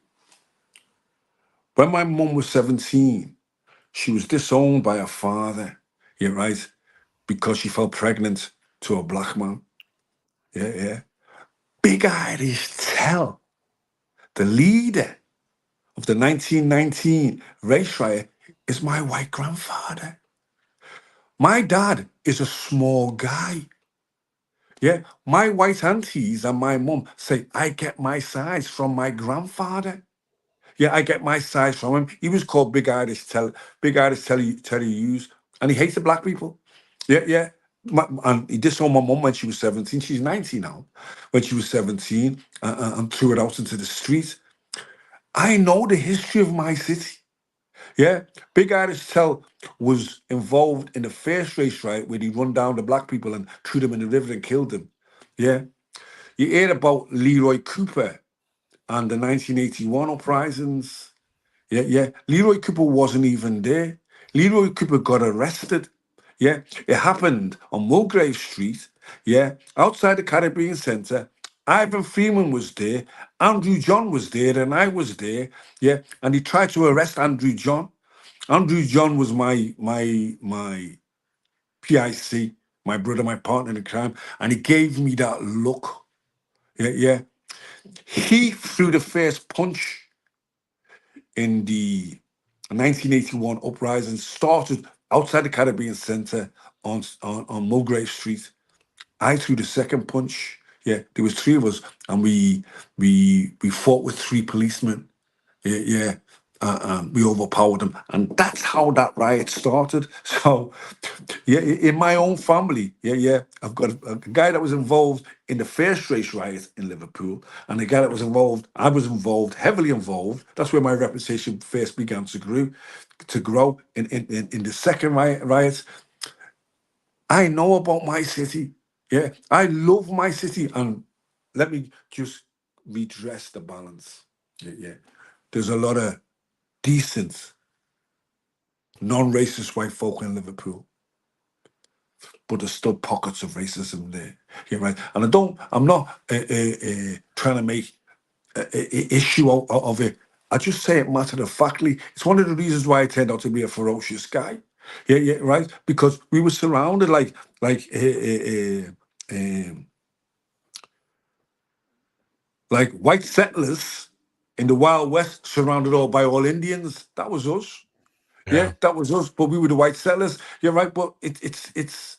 When my mum was 17, she was disowned by her father, yeah, right, because she fell pregnant to a black man. Yeah. Big Irish Tell, the leader of the 1919 race riot, is my white grandfather. My dad is a small guy. Yeah, my white aunties and my mum say I get my size from my grandfather. Yeah, I get my size from him. He was called Big Irish Terry Hughes, and he hates the black people. Yeah. And he disowned my mum when she was 17. She's 90 now. When she was 17, and threw it out into the street. I know the history of my city. Yeah, Big Irish Tell was involved in the first race riot where he run down the black people and threw them in the river and killed them. Yeah, you hear about Leroy Cooper and the 1981 uprisings. Yeah. Leroy Cooper wasn't even there. Leroy Cooper got arrested. Yeah, it happened on Mulgrave Street. Yeah, outside the Caribbean Centre. Ivan Freeman was there. Andrew John was there, and I was there. Yeah, and he tried to arrest Andrew John. Andrew John was my PIC, my brother, my partner in crime, and he gave me that look. Yeah. He threw the first punch in the 1981 uprising, started outside the Caribbean Centre on Mulgrave Street. I threw the second punch. Yeah, there was three of us, and we fought with three policemen. Yeah. We overpowered them, and that's how that riot started. So, yeah, in my own family, yeah, I've got a guy that was involved in the first race riot in Liverpool, and a guy that was involved. I was involved, heavily involved. That's where my reputation first began to grow. In the second riots. I know about my city. Yeah, I love my city, and let me just redress the balance. Yeah. There's a lot of decent, non-racist white folk in Liverpool, but there's still pockets of racism there. Yeah, right. And I'm not trying to make an issue out of it. I just say it matter of factly. It's one of the reasons why I turned out to be a ferocious guy. Yeah, right. Because we were surrounded like white settlers in the Wild West, surrounded all by all Indians. That was us. Yeah, that was us, but we were the white settlers. You're right, but it's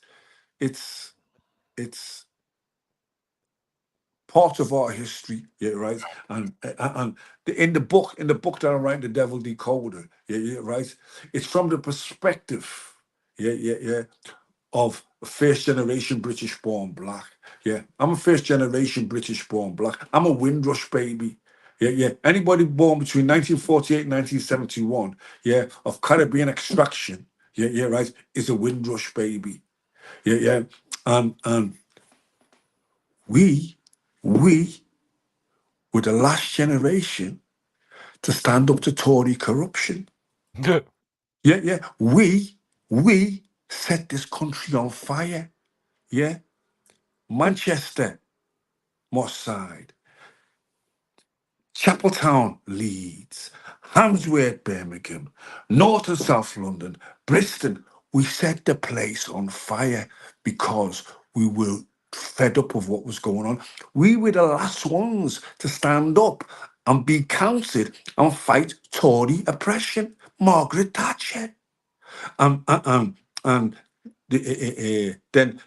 part of our history, yeah, right. And in the book that I'm writing, The Devil Decoded, yeah, right. It's from the perspective, yeah, of a first generation British born black. Yeah, I'm a first generation British born black. I'm a Windrush baby. Yeah. Anybody born between 1948 and 1971, yeah, of Caribbean extraction, yeah, right, is a Windrush baby. Yeah. And we were the last generation to stand up to Tory corruption. Yeah. We set this country on fire. Yeah. Manchester, Merseyside, Chapeltown, Leeds, Hamsworth, Birmingham, North and South London, Bristol. We set the place on fire because we were fed up of what was going on. We were the last ones to stand up and be counted and fight Tory oppression. Margaret Thatcher. And then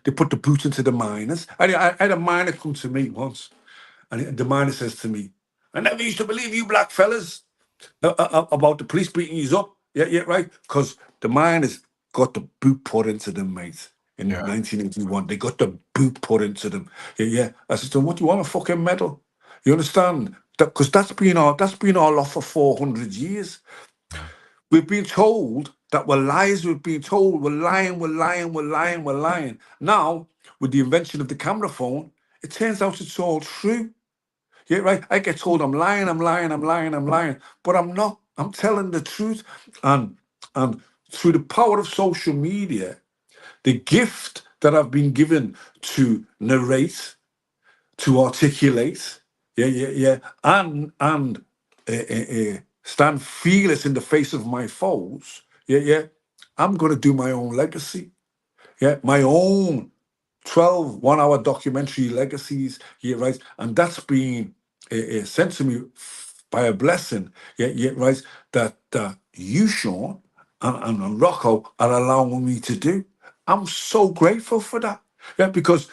they put the boot into the miners. I had a miner come to me once, and the miner says to me, "I never used to believe you black fellas about the police beating you up." Yeah, right. Because the miners got the boot put into them, mate. In 1981, they got the boot put into them. Yeah. I said to them, "What do you want, a fucking medal?" You understand? Because that's been our lot for 400 years. We've been told that we're liars. We've been told we're lying. Now, with the invention of the camera phone, it turns out it's all true. Yeah, right. I get told I'm lying, but I'm not. I'm telling the truth. And through the power of social media, the gift that I've been given to narrate, to articulate, and stand fearless in the face of my foes, I'm going to do my own legacy, my own 12 one-hour documentary legacies, right, and that's been sent to me by a blessing, right, that you, Sean, and Rocco are allowing me to do. I'm so grateful for that, because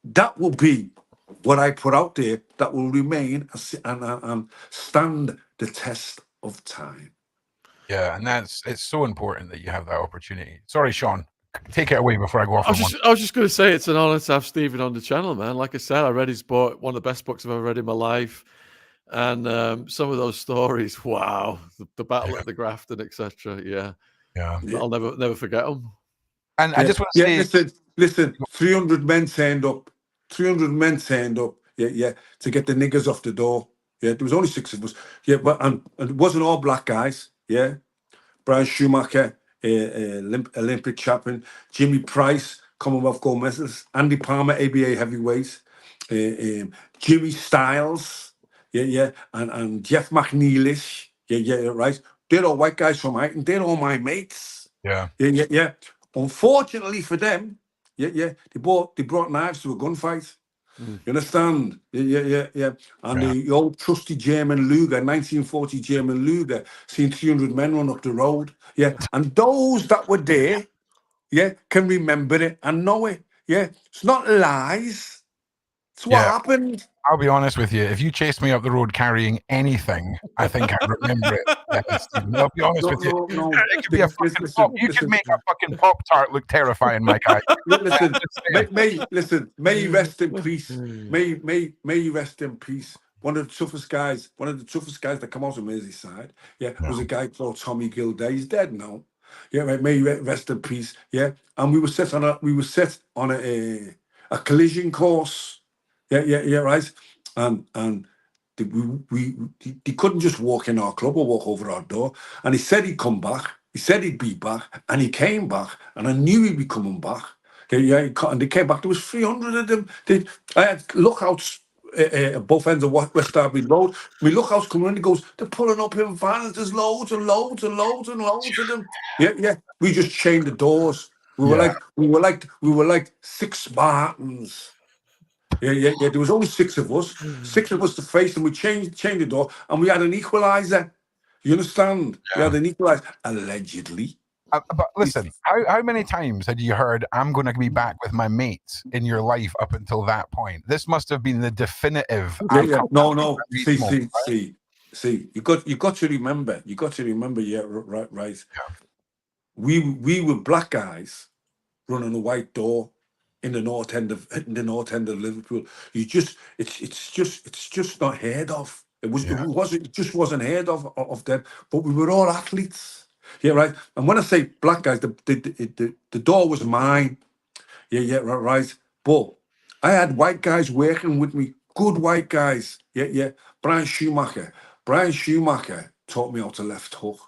that will be what I put out there that will remain and stand the test of time. Yeah, and it's so important that you have that opportunity. Sorry, Sean, take it away before I go off. I was just going to say it's an honor to have Stephen on the channel, man. Like I said, I read his book, one of the best books I've ever read in my life, and some of those stories, wow, the battle at the Grafton, etc. Yeah, I'll never forget them. And I just want to say, listen, 300 men turned up. 300 men turned up, to get the niggers off the door. Yeah, there was only 6 of us. Yeah, but and it wasn't all black guys. Yeah, Brian Schumacher, Olympic champion, Jimmy Price, Commonwealth gold medalist, Andy Palmer, ABA heavyweight, Jimmy Styles, and Jeff McNeilish, right. They're all white guys from Highton. They're all my mates. Yeah. Unfortunately for them, they brought knives to a gunfight. You understand? Yeah. And the old trusty German Luger, 1940 German Luger, seen 300 men run up the road. Yeah. And those that were there, can remember it and know it. Yeah. It's not lies. It's what happened. I'll be honest with you. If you chased me up the road carrying anything, I think I remember it. Stephen, I'll be honest with you. No. It could be a fucking pop. You could make a fucking Pop-Tart look terrifying, my guy. May he rest in peace. May he rest in peace. One of the toughest guys that come out of Merseyside, was a guy called Tommy Gilday. He's dead now. Yeah, right. May he rest in peace. Yeah. And we were set on a collision course. Yeah, right. And he couldn't just walk in our club or walk over our door. And he said he'd come back. He said he'd be back, and he came back. And I knew he'd be coming back. And they came back. There was 300 of them. I had lookouts at both ends of West Derby Road. My lookouts coming in. He goes, they're pulling up in vans. There's loads and loads of them. Yeah. We just chained the doors. We were like 6 Spartans. Yeah. There was only 6 of us. 6 of us to face, and we changed the door, and we had an equalizer. You understand? Yeah. Yeah, they neutralized allegedly. But listen, how many times had you heard, I'm going to be back with my mates in your life up until that point? This must have been the definitive. Yeah. No. Moment, See. You got to remember. Yeah, right. We were black guys running a white door in the north end of Liverpool. It's just not heard of. It just wasn't heard of them. But we were all athletes. Yeah, right. And when I say black guys, the door was mine. Yeah, right. But I had white guys working with me, good white guys. Yeah. Brian Schumacher taught me how to left hook.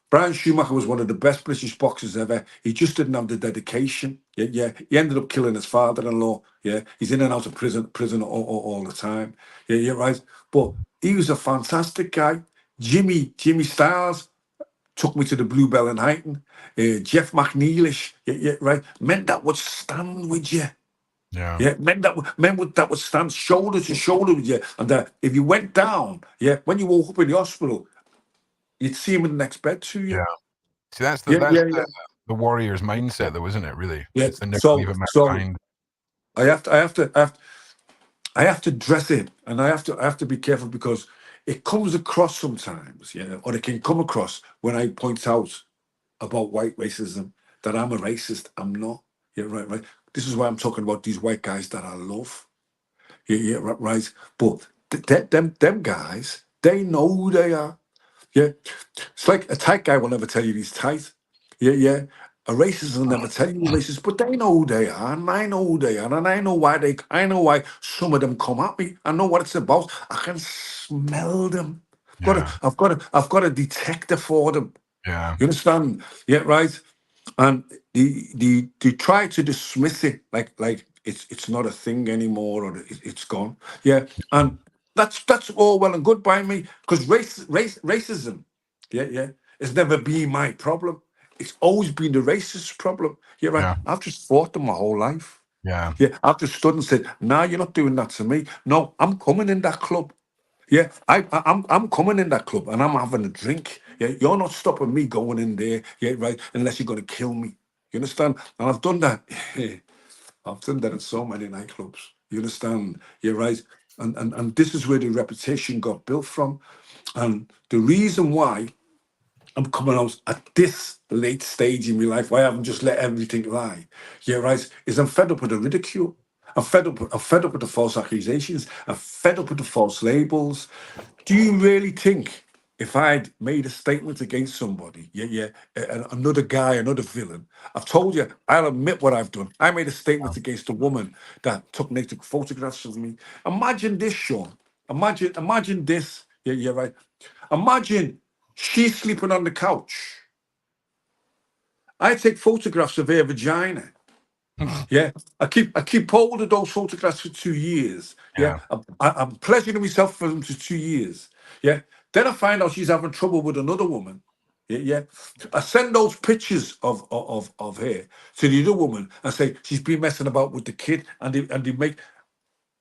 Brian Schumacher was one of the best British boxers ever. He just didn't have the dedication. Yeah. He ended up killing his father-in-law. Yeah. He's in and out of prison all the time. Yeah, right. But he was a fantastic guy. Jimmy Styles took me to the Blue Bell in Highton. Jeff McNeilish, yeah, right. Men that would stand with you. Yeah. Men that would stand shoulder to shoulder with you. And that if you went down, when you woke up in the hospital, you'd see him in the next bed to you. Yeah. See, that's the warrior's mindset, though, isn't it? Really. Yeah. It's the never leave a man behind. I have to dress it, and I have to be careful because it comes across sometimes, or it can come across when I point out about white racism that I'm a racist. I'm not. Yeah, right. This is why I'm talking about these white guys that I love. Yeah, right. But them guys, they know who they are. Yeah, it's like a tight guy will never tell you he's tight. Yeah. A racist will never tell you he's racist, but they know who they are, and I know who they are, and I know why some of them come at me. I know what it's about. I can smell them. I've got a detector for them. Yeah. You understand? Yeah, right. And they try to dismiss it like it's not a thing anymore, or it's gone. Yeah, and that's all well and good by me, because racism, it's never been my problem. It's always been the racist problem. Yeah, right. Yeah. I've just fought them my whole life. Yeah. I've just stood and said, "Nah, you're not doing that to me. No, I'm coming in that club. Yeah, I'm coming in that club and I'm having a drink. Yeah, you're not stopping me going in there. Yeah, right. Unless you're going to kill me. You understand? And I've done that. I've done that in so many nightclubs. You understand? Yeah, right. And this is where the reputation got built from. And the reason why I'm coming out at this late stage in my life, why I haven't just let everything lie. Yeah, right. Is I'm fed up with the ridicule. I'm fed up with the false accusations. I'm fed up with the false labels. Do you really think if I'd made a statement against somebody, another guy, another villain, I've told you, I'll admit what I've done. I made a statement against a woman that took naked photographs of me. Imagine this, Sean. Imagine this. Yeah, right. Imagine she's sleeping on the couch. I take photographs of her vagina. Yeah, I keep hold of those photographs for 2 years. Yeah, I'm pleasuring myself for them for 2 years. Yeah, then I find out she's having trouble with another woman. Yeah. I send those pictures of her to the other woman and say she's been messing about with the kid, and they make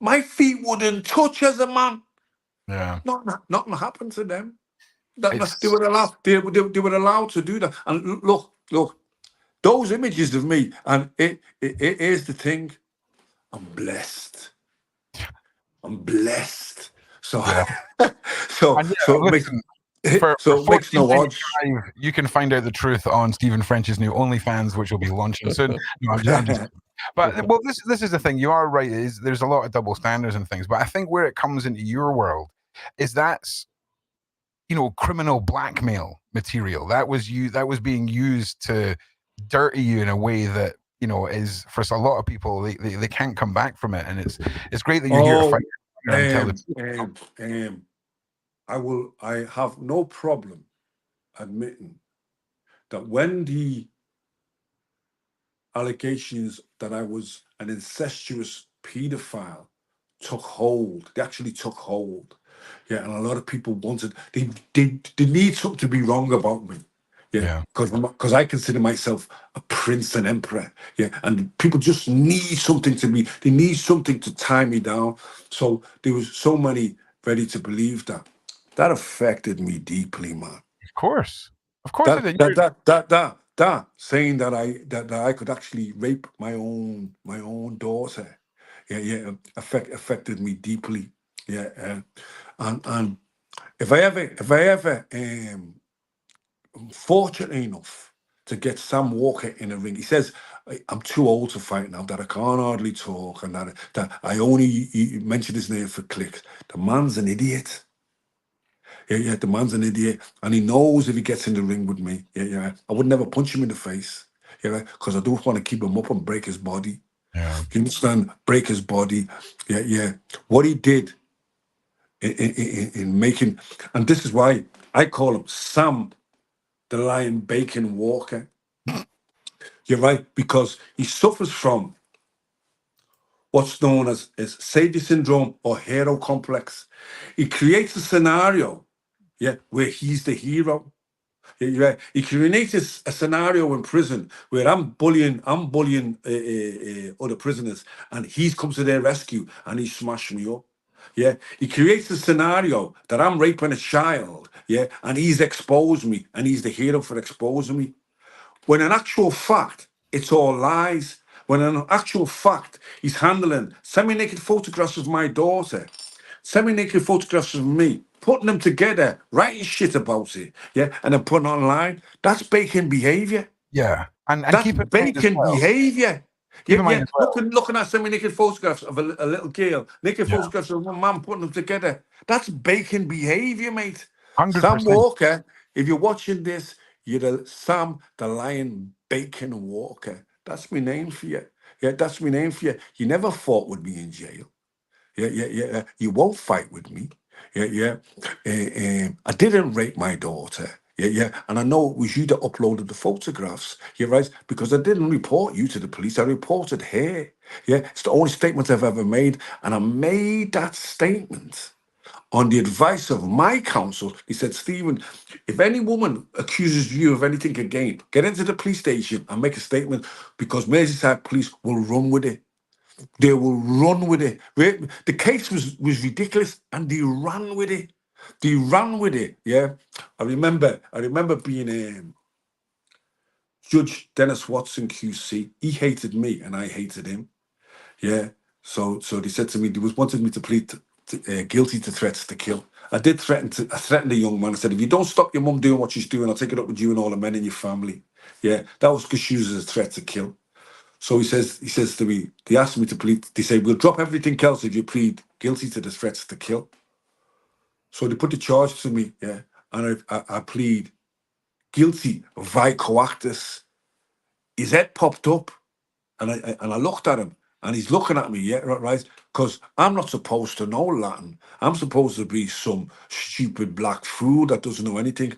my feet wouldn't touch as a man. Yeah, nothing happened to them. They were allowed. They were allowed to do that. And look. Those images of me, and it is the thing. I'm blessed. So, so it makes no odds. You can find out the truth on Stephen French's new OnlyFans, which will be launching soon. No, I'm just but well, this is the thing. You are right. There's a lot of double standards and things, but I think where it comes into your world is that's criminal blackmail material. That was being used to dirty you in a way that is, for a lot of people, they can't come back from it, and it's great that you're here to fight. I have no problem admitting that when the allegations that I was an incestuous paedophile took hold, they actually took hold. Yeah, and a lot of people wanted, they need something to be wrong about me. Yeah, because I consider myself a prince and emperor. Yeah, and people just need something they need something to tie me down. So there was so many ready to believe that. That affected me deeply, man. course I did. That saying that I could actually rape my own daughter, affected me deeply. And if I ever fortunate enough to get Sam Walker in a ring, he says, I'm too old to fight now, that I can't hardly talk, and that I only mention his name for clicks. The man's an idiot. The man's an idiot, and he knows if he gets in the ring with me, I would never punch him in the face, because I don't want to keep him up and break his body. Yeah. You understand? Break his body. What he did in making, and this is why I call him Sam the Lion Bacon Walker. You're right, because he suffers from what's known as savior syndrome or hero complex. He creates a scenario, where he's the hero. He creates a scenario in prison where I'm bullying other prisoners, and he comes to their rescue and he smashed me up. He creates a scenario that I'm raping a child, and he's exposed me, and he's the hero for exposing me. When in actual fact, it's all lies. When in actual fact, he's handling semi-naked photographs of my daughter, semi-naked photographs of me, putting them together, writing shit about it, and then putting online. That's bacon behavior. Yeah, and That's keep in mind as bacon well. behavior. Keep in mind as well. Looking at semi-naked photographs of a little girl, naked photographs of one man, putting them together. That's bacon behavior, mate. 100%. Sam Walker, if you're watching this, you're the Sam the Lion Bacon Walker. That's my name for you. That's my name for you. You never fought with me in jail. You won't fight with me. I didn't rape my daughter. And I know it was you that uploaded the photographs. Right, because I didn't report you to the police. I reported her. It's the only statement I've ever made, and I made that statement on the advice of my counsel. He said, Stephen, if any woman accuses you of anything again, get into the police station and make a statement, because Merseyside police will run with it. They will run with it. The case was ridiculous, and they ran with it. They ran with it. I remember being Judge Dennis Watson QC. He hated me, and I hated him. So they said to me, they wanted me to plead guilty to threats to kill. I threatened the young man. I said, if you don't stop your mum doing what she's doing, I'll take it up with you and all the men in your family. That was because she was a threat to kill. So he says to me, they asked me to plead. They say, we'll drop everything else if you plead guilty to the threats to kill. So they put the charge to me, and I plead guilty vi coactus. His head popped up, and I looked at him, and he's looking at me, right? Because I'm not supposed to know Latin. I'm supposed to be some stupid black fool that doesn't know anything.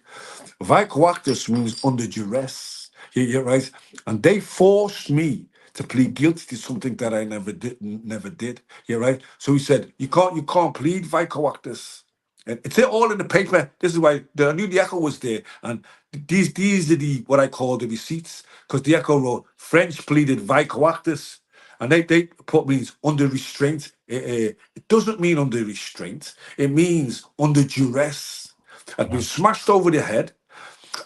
Vi coactus means under duress. Right? And they forced me to plead guilty to something that I never did. Right? So he said, you can't plead vi coactus. And it's all in the paper. This is why I knew the Echo was there. And these are what I call the receipts, because the Echo wrote French pleaded vi coactus. And they put me under restraint. It doesn't mean under restraint. It means under duress. I'd been smashed over the head.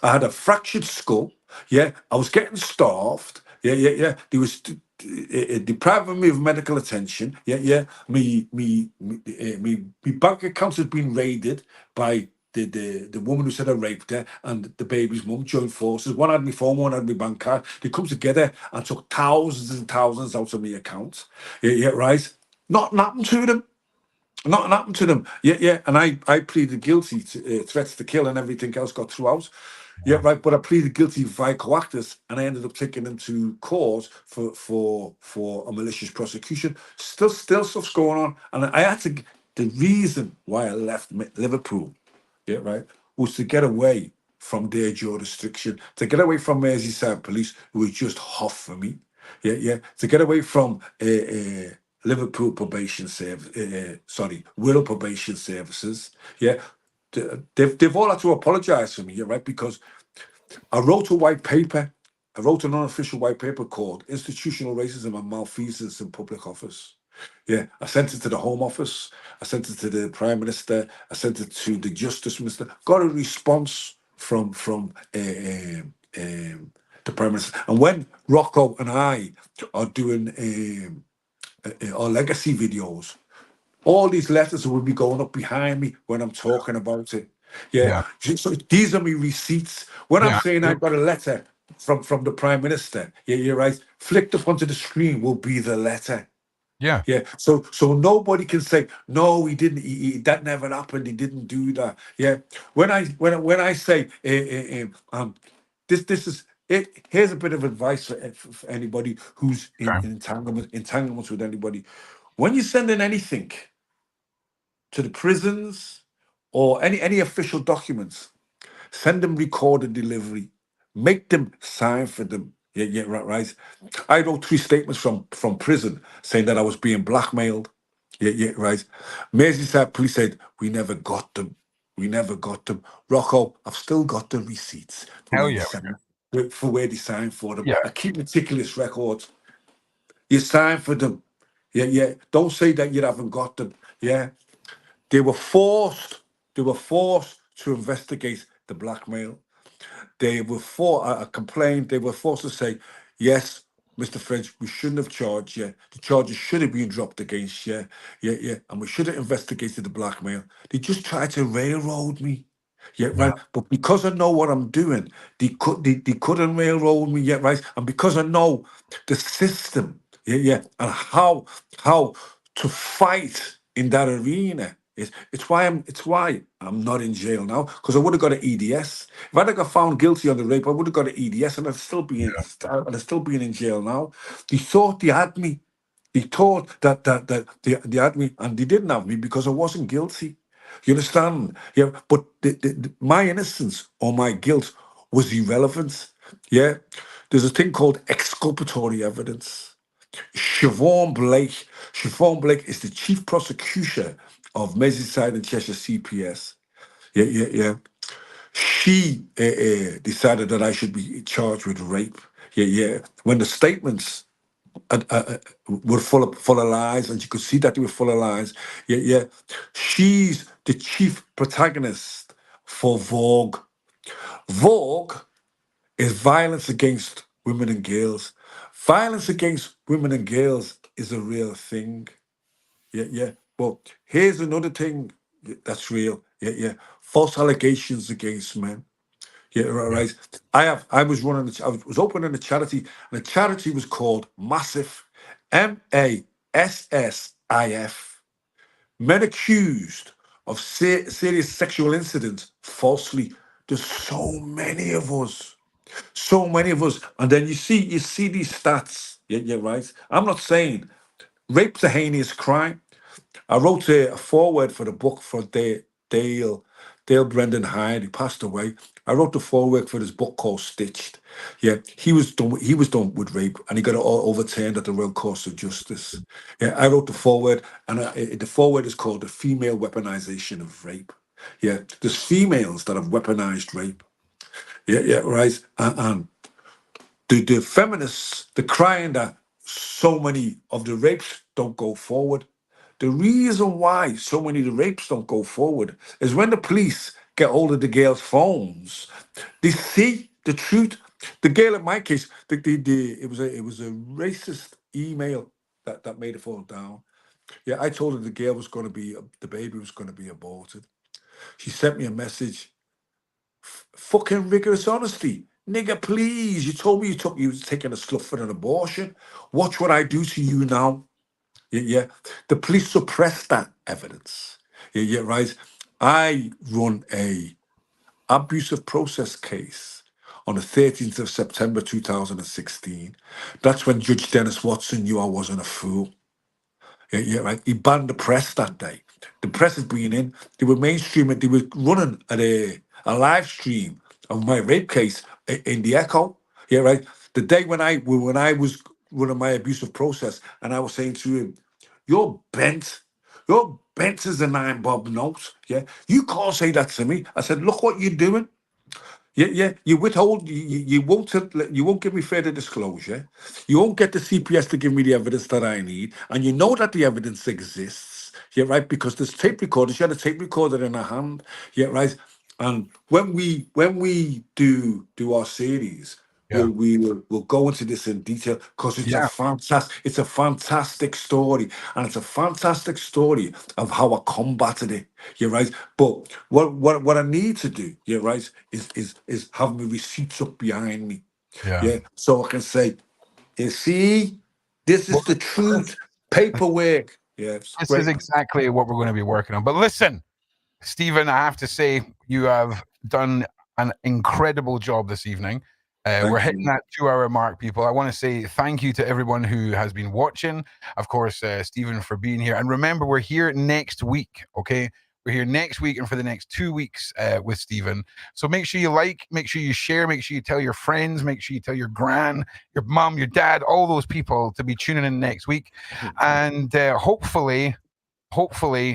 I had a fractured skull. I was getting starved. They was depriving me of medical attention. Me bank account had been raided by the woman who said I raped her, and the baby's mum joined forces. One had my phone, one had my bank card. They come together and took thousands and thousands out of my account. Right. Nothing happened to them. Nothing happened to them. And I pleaded guilty to threats to kill, and everything else got throughout. Right. But I pleaded guilty vi coactus, and I ended up taking them to court for a malicious prosecution. Still stuff's going on, and I had to. The reason why I left Liverpool, right, was to get away from their jurisdiction, to get away from Merseyside police, who were just hot for me. To get away from Liverpool probation service, Wirral probation services. They've all had to apologise for me, right? Because I wrote a white paper. I wrote an unofficial white paper called Institutional Racism and Malfeasance in Public Office. I sent it to the Home Office. I sent it to the Prime Minister. I sent it to the Justice Minister. Got a response the Prime Minister. And when Rocco and I are doing our legacy videos, all these letters will be going up behind me when I'm talking about it. Yeah. So these are my receipts. When I'm saying I got a letter from the Prime Minister, yeah, you're right. Flicked up onto the screen will be the letter. Yeah. Yeah. So nobody can say no. He didn't. That never happened. He didn't do that. Yeah. When I say this is it. Here's a bit of advice for anybody who's in entanglements with anybody. When you're sending anything to the prisons or any official documents, send them recorded delivery. Make them sign for them. Yeah, right. I wrote 3 statements from prison saying that I was being blackmailed. Yeah, right. Merseyside police said, we never got them. We never got them. Rocco, I've still got the receipts for Hell where they yeah. signed, for where they signed for them. Yeah. I keep meticulous records. You sign for them. Yeah. Don't say that you haven't got them. Yeah. They were forced to investigate the blackmail. They were complained. They were forced to say, yes, Mr. French, we shouldn't have charged you. The charges should have been dropped against you. Yeah. And we should have investigated the blackmail. They just tried to railroad me. Yeah, right. But because I know what I'm doing, they couldn't railroad me yet, right? And because I know the system, yeah, and how to fight in that arena. It's why I'm not in jail now, because I would have got an EDS. If I'd have got found guilty on the rape, I would have got an EDS, and I'd still be in jail now. They thought they had me. They thought that they had me, and they didn't have me because I wasn't guilty. You understand? Yeah, but my innocence or my guilt was irrelevant. Yeah, there's a thing called exculpatory evidence. Siobhan Blake is the chief prosecutor of Merseyside and Cheshire CPS. Yeah. She decided that I should be charged with rape. Yeah. When the statements were full of lies, and you could see that they were full of lies. Yeah. She's the chief protagonist for Vogue. Vogue is violence against women and girls. Violence against women and girls is a real thing. Yeah. Well, here's another thing that's real. Yeah. False allegations against men. Yeah, right. I was opening a charity, and the charity was called Massive, MASSIF. Men accused of serious sexual incidents falsely. There's so many of us. So many of us. And then you see these stats. Yeah, right. I'm not saying rape's a heinous crime. I wrote a foreword for the book for Dale Brendan Hyde. He passed away. I wrote the foreword for this book called Stitched. Yeah, he was done with rape, and he got it all overturned at the Royal Court of Justice. Yeah, I wrote the foreword, and the foreword is called The Female Weaponization of Rape. Yeah, there's females that have weaponized rape. Yeah, right. And the feminists, they're crying that so many of the rapes don't go forward. The reason why so many of the rapes don't go forward is when the police get hold of the girls' phones, they see the truth. The girl in my case, it was a racist email that made it fall down. Yeah, I told her the baby was going to be aborted. She sent me a message. Fucking rigorous honesty. Nigga, please. You told me you was taking a sluff for an abortion. Watch what I do to you now. Yeah. The police suppressed that evidence. Yeah, right. I run a abusive process case on the 13th of September 2016. That's when Judge Dennis Watson knew I wasn't a fool. Yeah, right. He banned the press that day. The press had been in. They were mainstreaming. They were running at a live stream of my rape case in the Echo. Yeah, right. The day when I was running my abusive process, and I was saying to him, "You're bent. You're bent as a 9-bob note. Yeah, you can't say that to me." I said, "Look what you're doing. Yeah. You withhold. You won't give me further disclosure. You won't get the CPS to give me the evidence that I need, and you know that the evidence exists. Yeah, right. Because there's tape recorders. She had a tape recorder in her hand. Yeah, right. And when we do our series, Yeah. we'll go into this in detail because it's Yeah. a fantastic story, and it's a fantastic story of how I combated it. You're right. But what I need to do, you're right, is have my receipts up behind me. Yeah. Yeah. So I can say, you see, this is the truth. Paperwork. Yeah. It's This great. is exactly what we're going to be working on. But listen, Stephen, I have to say you have done an incredible job this evening. We're hitting that 2-hour mark, people. I want to say thank you to everyone who has been watching. Of course, Stephen, for being here. And remember, we're here next week, okay? We're here next week and for the next 2 weeks with Stephen. So make sure you like, make sure you share, make sure you tell your friends, make sure you tell your gran, your mom, your dad, all those people to be tuning in next week. And hopefully,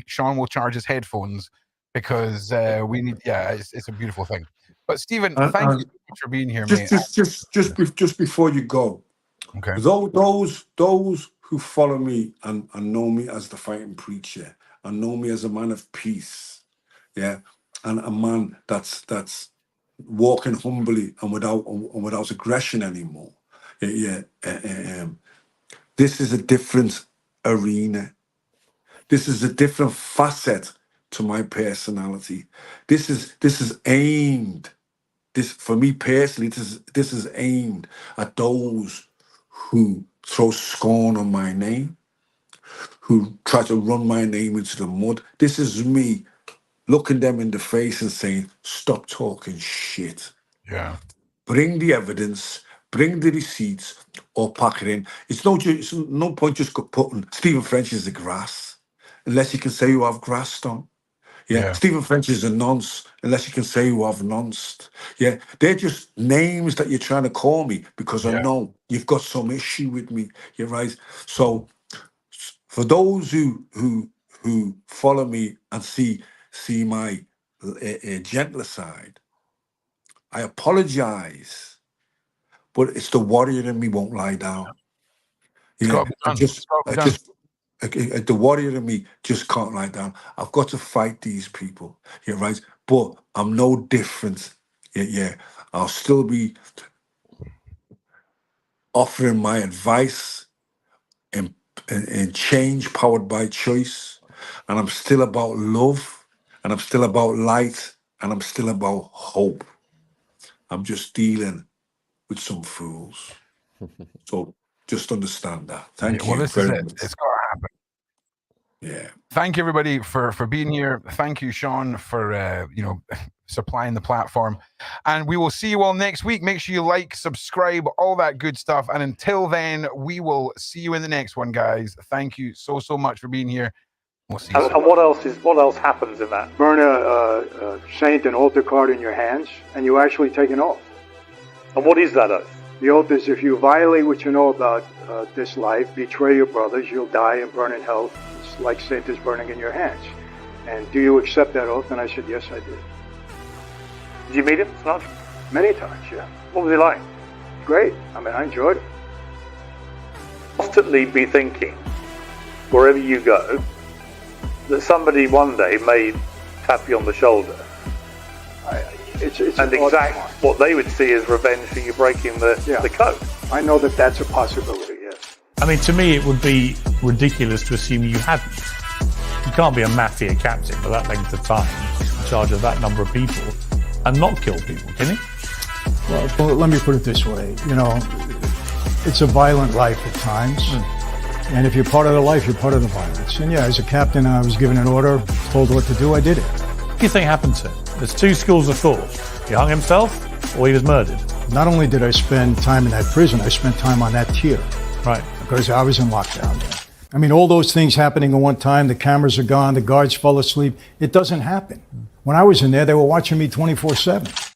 Sean will charge his headphones because we need, it's a beautiful thing. But Stephen, thank you so much for being here, mate. Just before you go, Okay. Those who follow me and know me as the fighting preacher and know me as a man of peace, yeah, and a man that's walking humbly and without aggression anymore. This is a different arena. This is a different facet to my personality. This is aimed. This, for me personally, this is aimed at those who throw scorn on my name, who try to run my name into the mud. This is me looking them in the face and saying, stop talking shit. Yeah. Bring the evidence, bring the receipts, or pack it in. It's no point just putting Stephen French is the grass, unless you can say you have grassed on. Yeah. Stephen French is a nonce, unless you can say you have nonced. Yeah, they're just names that you're trying to call me because I know you've got some issue with me. You're right. So for those who follow me and see my gentler side, I apologize, but it's the warrior in me won't lie down. Yeah, the warrior in me just can't lie down. I've got to fight these people. You're right. But I'm no different. Yeah. I'll still be offering my advice and change powered by choice. And I'm still about love. And I'm still about light. And I'm still about hope. I'm just dealing with some fools. So just understand that. Thank you. Well, this is it. It's got to happen. Yeah. Thank you, everybody, for being here. Thank you, Sean, for supplying the platform. And we will see you all next week. Make sure you like, subscribe, all that good stuff. And until then, we will see you in the next one, guys. Thank you so much for being here. We'll see you soon. And what else happens in that? Burn a saint and altar card in your hands, and you actually take an oath. And what is that oath? The oath is if you violate what you know about this life, betray your brothers, you'll die and burn in hell. It's like Saint is burning in your hands. And do you accept that oath? And I said, yes, I did. Did you meet him, Snodge? Many times, yeah. What was he like? Great. I mean, I enjoyed it. Constantly be thinking, wherever you go, that somebody one day may tap you on the shoulder. It's and exact what they would see as revenge for you breaking the code. I know that that's a possibility, yes. I mean, to me, it would be ridiculous to assume you hadn't. You can't be a mafia captain for that length of time, in charge of that number of people, and not kill people, can you? Well, let me put it this way. It's a violent life at times. And if you're part of the life, you're part of the violence. And yeah, as a captain, I was given an order, told what to do, I did it. What do you think happened to him? There's two schools of thought. He hung himself, or he was murdered. Not only did I spend time in that prison, I spent time on that tier. Right. Because I was in lockdown there. I mean, all those things happening at one time, the cameras are gone, the guards fell asleep. It doesn't happen. When I was in there, they were watching me 24/7.